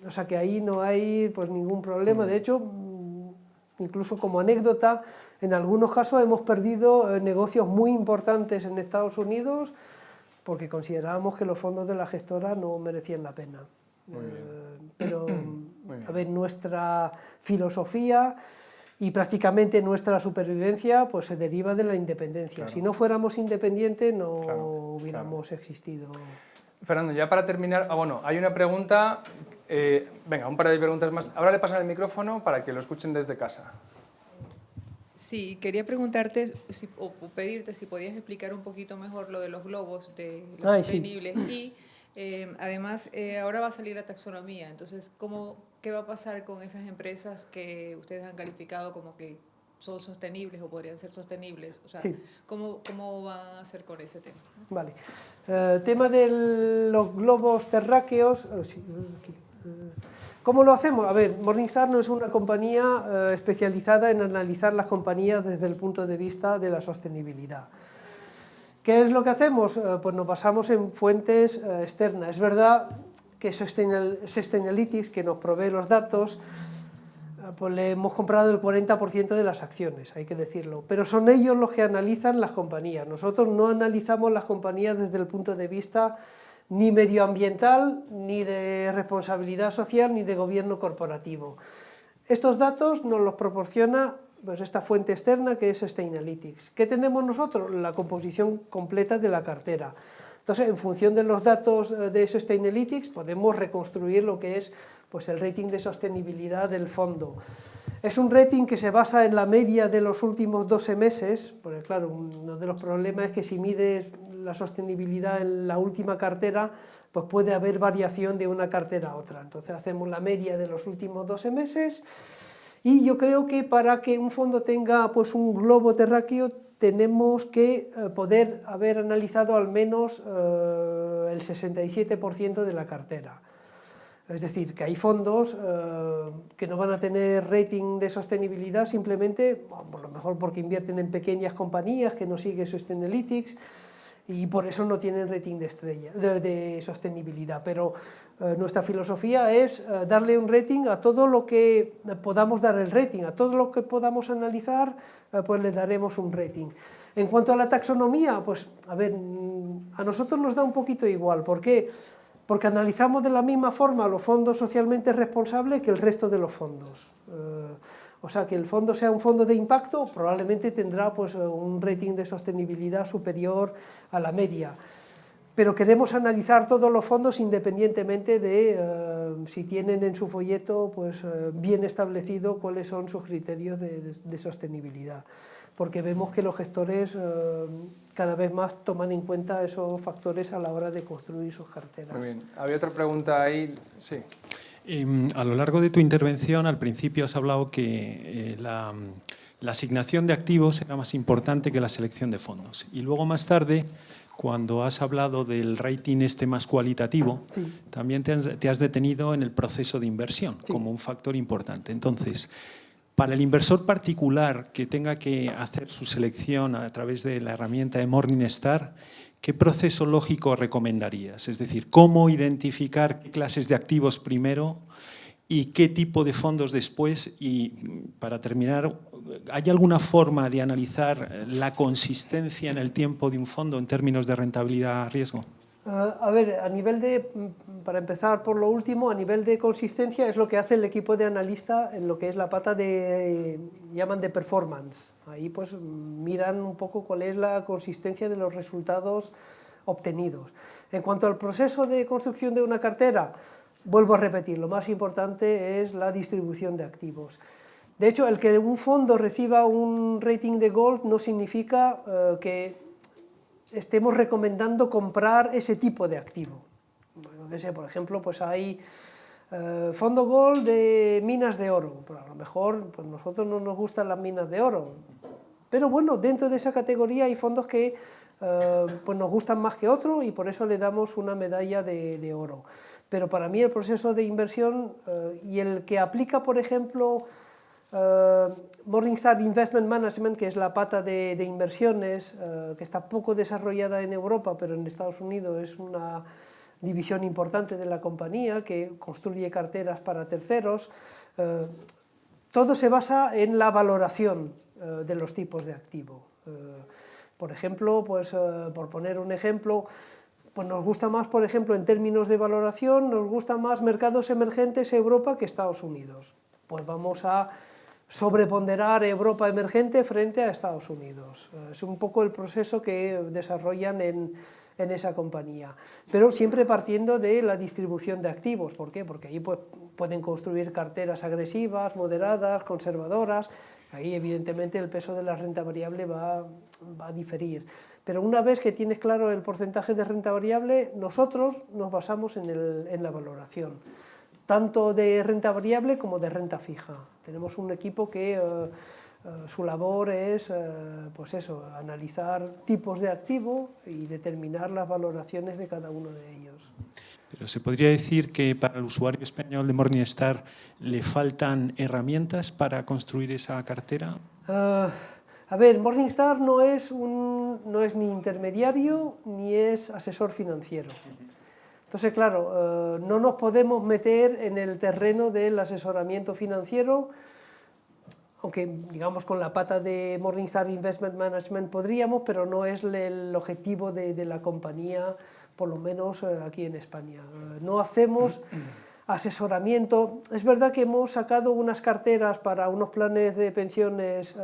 O sea que ahí no hay pues, ningún problema. De hecho, incluso como anécdota, en algunos casos hemos perdido negocios muy importantes en Estados Unidos porque considerábamos que los fondos de la gestora no merecían la pena. Pero, a ver, nuestra filosofía y prácticamente nuestra supervivencia pues se deriva de la independencia. Claro. Si no fuéramos independientes no hubiéramos claro. existido. Fernando, ya para terminar, bueno, hay una pregunta, venga, un par de preguntas más. Ahora le pasan el micrófono para que lo escuchen desde casa. Sí, quería preguntarte o pedirte si podías explicar un poquito mejor lo de los globos de los sostenibles. Sí. Y además ahora va a salir la taxonomía, entonces ¿qué va a pasar con esas empresas que ustedes han calificado como que son sostenibles o podrían ser sostenibles? O sea, Sí. ¿cómo van a hacer con ese tema? Vale. Tema de los globos terráqueos. ¿Cómo lo hacemos? A ver, Morningstar no es una compañía especializada en analizar las compañías desde el punto de vista de la sostenibilidad. ¿Qué es lo que hacemos? Pues nos basamos en fuentes externas. Es verdad que Sustainalytics, que nos provee los datos, pues le hemos comprado el 40% de las acciones, hay que decirlo, pero son ellos los que analizan las compañías. Nosotros no analizamos las compañías desde el punto de vista ni medioambiental, ni de responsabilidad social, ni de gobierno corporativo. Estos datos nos los proporciona pues, esta fuente externa que es Sustainalytics. ¿Qué tenemos nosotros? La composición completa de la cartera. Entonces, en función de los datos de Sustainalytics, podemos reconstruir lo que es pues, el rating de sostenibilidad del fondo. Es un rating que se basa en la media de los últimos 12 meses, porque claro, uno de los problemas es que si mides la sostenibilidad en la última cartera, pues puede haber variación de una cartera a otra. Entonces hacemos la media de los últimos 12 meses y yo creo que para que un fondo tenga pues, un globo terráqueo tenemos que poder haber analizado al menos el 67% de la cartera. Es decir, que hay fondos que no van a tener rating de sostenibilidad simplemente, por lo mejor porque invierten en pequeñas compañías que no sigue Sustainalytics y por eso no tienen rating de sostenibilidad. Pero nuestra filosofía es darle un rating a todo lo que podamos dar el rating, a todo lo que podamos analizar, pues le daremos un rating. En cuanto a la taxonomía, pues a ver, a nosotros nos da un poquito igual. ¿Por qué? Porque analizamos de la misma forma los fondos socialmente responsables que el resto de los fondos. O sea, que el fondo sea un fondo de impacto, probablemente tendrá pues, un rating de sostenibilidad superior a la media. pero queremos analizar todos los fondos independientemente de si tienen en su folleto pues, bien establecido cuáles son sus criterios de sostenibilidad, porque vemos que los gestores cada vez más toman en cuenta esos factores a la hora de construir sus carteras. Muy bien. Había otra pregunta ahí. Sí. A lo largo de tu intervención, al principio has hablado que la asignación de activos era más importante que la selección de fondos. Y luego más tarde, cuando has hablado del rating más cualitativo, sí, también te has detenido en el proceso de inversión sí, como un factor importante. Entonces, para el inversor particular que tenga que hacer su selección a través de la herramienta de Morningstar, ¿qué proceso lógico recomendarías? Es decir, ¿cómo identificar qué clases de activos primero y qué tipo de fondos después? Y para terminar, ¿hay alguna forma de analizar la consistencia en el tiempo de un fondo en términos de rentabilidad-riesgo? A ver, para empezar por lo último, a nivel de consistencia es lo que hace el equipo de analista en lo que es la pata llaman de performance. Ahí pues miran un poco cuál es la consistencia de los resultados obtenidos. En cuanto al proceso de construcción de una cartera, vuelvo a repetir, lo más importante es la distribución de activos. De hecho, el que un fondo reciba un rating de Gold no significa que estemos recomendando comprar ese tipo de activo. Por ejemplo, pues hay fondo Gold de minas de oro. Pero a lo mejor pues nosotros no nos gustan las minas de oro. Pero bueno, dentro de esa categoría hay fondos que pues nos gustan más que otros y por eso le damos una medalla de oro. Pero para mí el proceso de inversión y el que aplica, por ejemplo, Morningstar Investment Management, que es la pata de inversiones, que está poco desarrollada en Europa, pero en Estados Unidos es una división importante de la compañía, que construye carteras para terceros. Todo se basa en la valoración de los tipos de activo. Por ejemplo, pues, por poner un ejemplo, pues nos gusta más, por ejemplo, en términos de valoración, nos gusta más mercados emergentes Europa que Estados Unidos. Pues vamos a sobreponderar Europa emergente frente a Estados Unidos. Es un poco el proceso que desarrollan en esa compañía, pero siempre partiendo de la distribución de activos. ¿Por qué? Porque ahí pues, pueden construir carteras agresivas, moderadas, conservadoras. Ahí evidentemente el peso de la renta variable va a diferir. Pero una vez que tienes claro el porcentaje de renta variable, nosotros nos basamos en la valoración, tanto de renta variable como de renta fija. Tenemos un equipo que su labor es pues eso, analizar tipos de activo y determinar las valoraciones de cada uno de ellos. Pero ¿se podría decir que para el usuario español de Morningstar le faltan herramientas para construir esa cartera? A ver, Morningstar no es ni intermediario ni es asesor financiero. Entonces, claro, no nos podemos meter en el terreno del asesoramiento financiero, aunque digamos con la pata de Morningstar Investment Management podríamos, pero no es el objetivo de la compañía, por lo menos aquí en España. No hacemos asesoramiento. Es verdad que hemos sacado unas carteras para unos planes de pensiones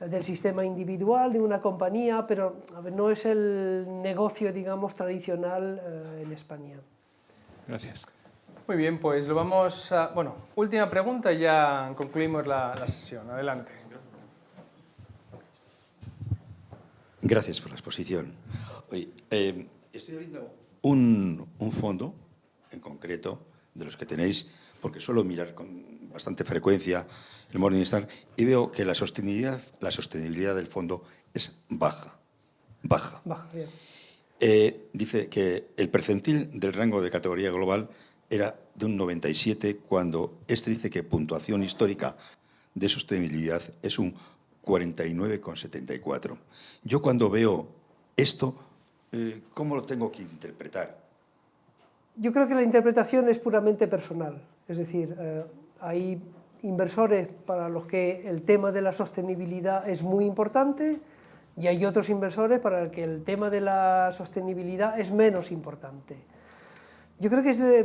del sistema individual de una compañía, pero a ver, no es el negocio, digamos, tradicional en España. Gracias. Muy bien, pues lo vamos a... Bueno, última pregunta y ya concluimos la sesión. Adelante. Gracias por la exposición. Oye, estoy viendo un fondo en concreto de los que tenéis, porque suelo mirar con bastante frecuencia el Morningstar y veo que la sostenibilidad del fondo es baja. Bien. Dice que el percentil del rango de categoría global era de un 97, cuando este dice que puntuación histórica de sostenibilidad es un 49,74. Yo cuando veo esto, ¿cómo lo tengo que interpretar? Yo creo que la interpretación es puramente personal, es decir, hay inversores para los que el tema de la sostenibilidad es muy importante y hay otros inversores para los que el tema de la sostenibilidad es menos importante. Yo creo que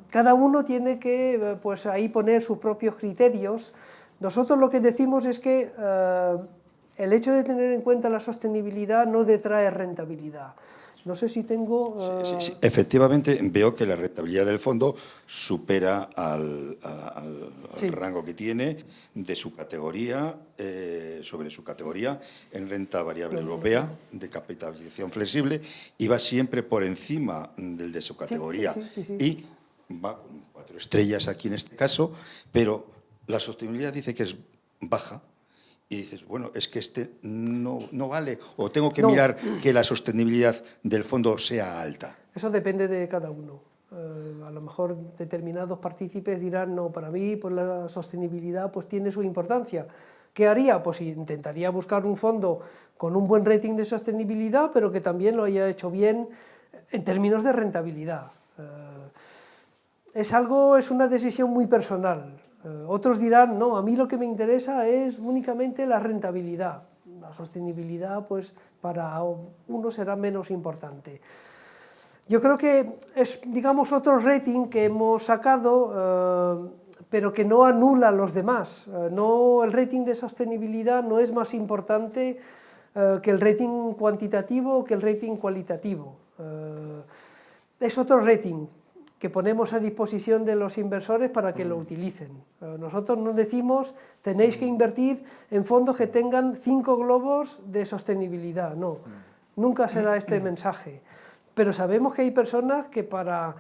cada uno tiene que pues, ahí poner sus propios criterios. Nosotros lo que decimos es que el hecho de tener en cuenta la sostenibilidad no detrae rentabilidad. No sé si tengo... Sí. Efectivamente, veo que la rentabilidad del fondo supera al rango que tiene de su categoría, sobre su categoría en renta variable europea de capitalización flexible, y va siempre por encima del de su categoría. Sí. Y va con 4 estrellas aquí en este caso, pero la sostenibilidad dice que es baja. Y dices, bueno, es que este no vale, o tengo que mirar que la sostenibilidad del fondo sea alta. Eso depende de cada uno. A lo mejor determinados partícipes dirán, no, para mí pues la sostenibilidad pues tiene su importancia. ¿Qué haría? Pues intentaría buscar un fondo con un buen rating de sostenibilidad, pero que también lo haya hecho bien en términos de rentabilidad. Es una decisión muy personal. Otros dirán, no, a mí lo que me interesa es únicamente la rentabilidad. La sostenibilidad, pues, para uno será menos importante. Yo creo que es, digamos, otro rating que hemos sacado, pero que no anula los demás. El rating de sostenibilidad no es más importante que el rating cuantitativo o que el rating cualitativo. Es otro rating que ponemos a disposición de los inversores para que lo utilicen. Nosotros nos decimos, tenéis que invertir en fondos que tengan 5 globos de sostenibilidad. No, nunca será este mensaje. Pero sabemos que hay personas que para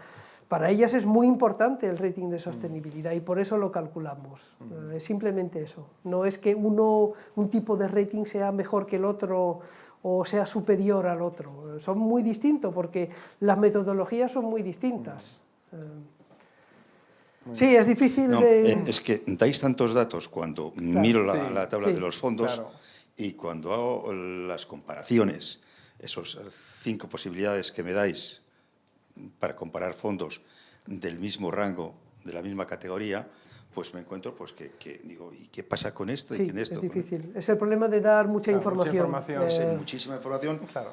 ellas es muy importante el rating de sostenibilidad y por eso lo calculamos. Es simplemente eso. No es que un tipo de rating sea mejor que el otro o sea superior al otro. Son muy distintos porque las metodologías son muy distintas. Sí, es difícil Es que dais tantos datos cuando miro la tabla de los fondos y cuando hago las comparaciones, esas 5 posibilidades que me dais para comparar fondos del mismo rango, de la misma categoría, pues me encuentro pues que digo, ¿y qué pasa con esto? Sí, ¿Y con esto? es difícil. Es el problema de dar mucha información. Muchísima información. Claro.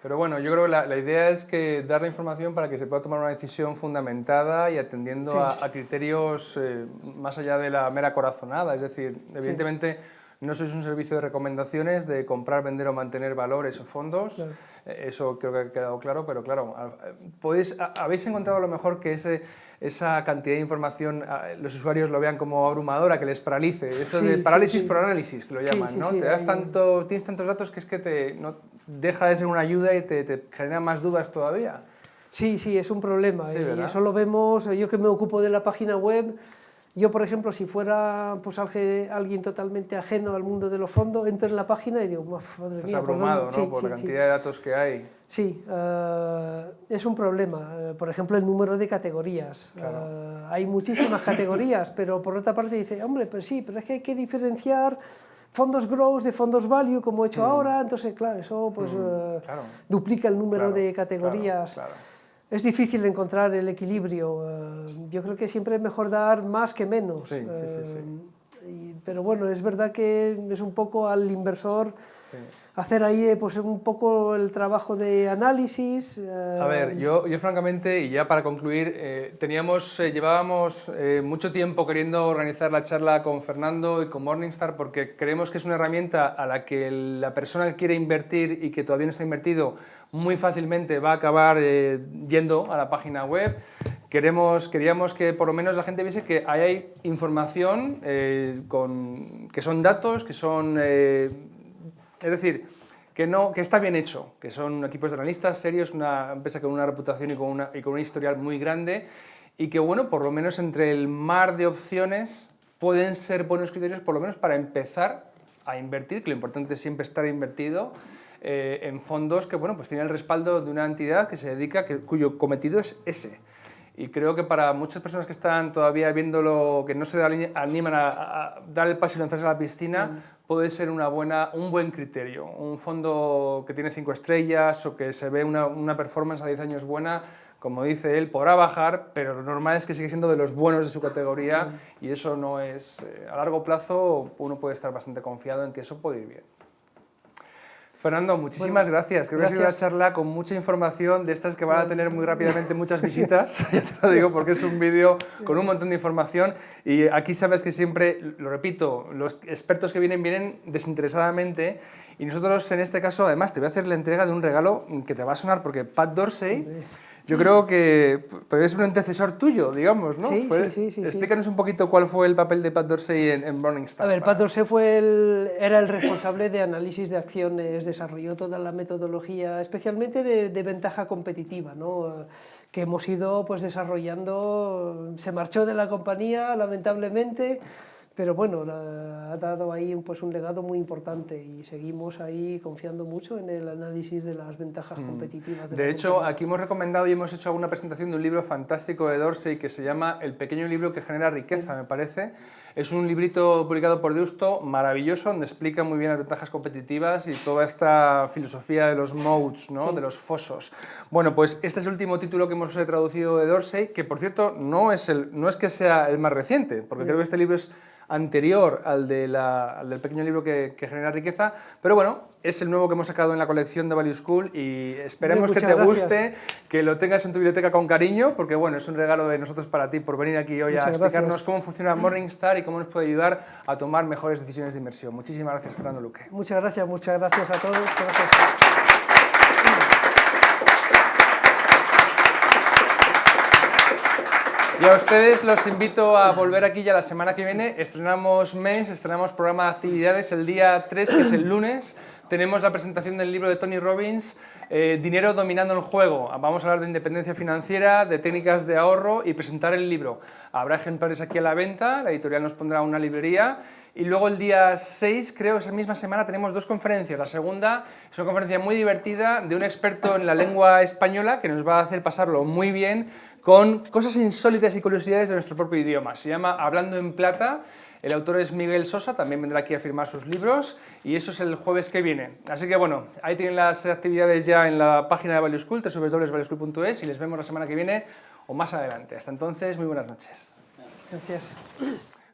Pero bueno, yo creo que la idea es que dar la información para que se pueda tomar una decisión fundamentada y atendiendo a criterios más allá de la mera corazonada. Es decir, evidentemente no sois un servicio de recomendaciones de comprar, vender o mantener valores o fondos. Claro. Eso creo que ha quedado claro, pero claro, habéis encontrado a lo mejor que esa cantidad de información los usuarios lo vean como abrumadora, que les paralice. Eso de parálisis por análisis, que lo llaman, ¿no? Tienes tantos datos que es que deja de ser una ayuda y te genera más dudas todavía. Sí, es un problema. Sí, y eso lo vemos, yo que me ocupo de la página web. Yo, por ejemplo, si fuera pues, alguien totalmente ajeno al mundo de los fondos, entro en la página y digo, madre mía, estás abrumado, ¿no? Por la cantidad de datos que hay. Sí, es un problema. Por ejemplo, el número de categorías. Claro. Hay muchísimas categorías, pero por otra parte dice, hombre, pero es que hay que diferenciar fondos growth de fondos value, como he hecho ahora, entonces, claro, eso pues, duplica el número de categorías. Claro. Es difícil encontrar el equilibrio. Yo creo que siempre es mejor dar más que menos. Sí. Pero bueno, es verdad que es un poco al inversor hacer ahí pues, un poco el trabajo de análisis. A ver, yo francamente, y ya para concluir, llevábamos mucho tiempo queriendo organizar la charla con Fernando y con Morningstar porque creemos que es una herramienta a la que la persona que quiere invertir y que todavía no está invertido muy fácilmente va a acabar yendo a la página web. Queríamos que por lo menos la gente viese que ahí hay información que son datos, que son... es decir, que está bien hecho, que son equipos de analistas serios, una empresa con una reputación y con un historial muy grande y que, bueno, por lo menos entre el mar de opciones pueden ser buenos criterios por lo menos para empezar a invertir, que lo importante es siempre estar invertido en fondos que, bueno, pues tienen el respaldo de una entidad que se dedica, cuyo cometido es ese. Y creo que para muchas personas que están todavía viéndolo, que no se animan a dar el paso y lanzarse a la piscina, puede ser un buen criterio. Un fondo que tiene 5 estrellas o que se ve una performance a 10 años buena, como dice él, podrá bajar, pero lo normal es que sigue siendo de los buenos de su categoría y eso no es... a largo plazo uno puede estar bastante confiado en que eso puede ir bien. Fernando, muchísimas gracias. Creo que ha sido una charla con mucha información, de estas que van a tener muy rápidamente muchas visitas, ya te lo digo porque es un vídeo con un montón de información y aquí sabes que siempre, lo repito, los expertos que vienen desinteresadamente y nosotros en este caso, además, te voy a hacer la entrega de un regalo que te va a sonar porque Pat Dorsey, yo creo que es un antecesor tuyo, digamos, ¿no? Sí, sí. Explícanos un poquito cuál fue el papel de Pat Dorsey en Morningstar. A ver, Pat Dorsey era el responsable de análisis de acciones, desarrolló toda la metodología, especialmente de ventaja competitiva, ¿no? Que hemos ido pues, desarrollando. Se marchó de la compañía, lamentablemente, pero bueno, ha dado ahí pues, un legado muy importante y seguimos ahí confiando mucho en el análisis de las ventajas competitivas. De hecho, aquí hemos recomendado y hemos hecho alguna presentación de un libro fantástico de Dorsey que se llama El pequeño libro que genera riqueza, me parece. Es un librito publicado por Deusto, maravilloso, donde explica muy bien las ventajas competitivas y toda esta filosofía de los moats, ¿no? De los fosos. Bueno, pues este es el último título que hemos traducido de Dorsey, que por cierto no es que sea el más reciente, porque creo que este libro es anterior al del pequeño libro que genera riqueza, pero bueno, es el nuevo que hemos sacado en la colección de Value School y esperemos que te guste, que lo tengas en tu biblioteca con cariño, porque bueno, es un regalo de nosotros para ti por venir aquí hoy a explicarnos cómo funciona Morningstar y cómo nos puede ayudar a tomar mejores decisiones de inversión. Muchísimas gracias, Fernando Luque. Muchas gracias a todos. Gracias. Y a ustedes los invito a volver aquí ya la semana que viene. Estrenamos mes, estrenamos programa de actividades el día 3, que es el lunes. Tenemos la presentación del libro de Tony Robbins, Dinero dominando el juego. Vamos a hablar de independencia financiera, de técnicas de ahorro y presentar el libro. Habrá ejemplares aquí a la venta, la editorial nos pondrá una librería. Y luego el día 6, creo, esa misma semana, tenemos 2 conferencias. La segunda es una conferencia muy divertida de un experto en la lengua española que nos va a hacer pasarlo muy bien con cosas insólitas y curiosidades de nuestro propio idioma. Se llama Hablando en Plata, el autor es Miguel Sosa, también vendrá aquí a firmar sus libros y eso es el jueves que viene. Así que bueno, ahí tienen las actividades ya en la página de Value School, www.valueschool.es y les vemos la semana que viene o más adelante. Hasta entonces, muy buenas noches. Gracias.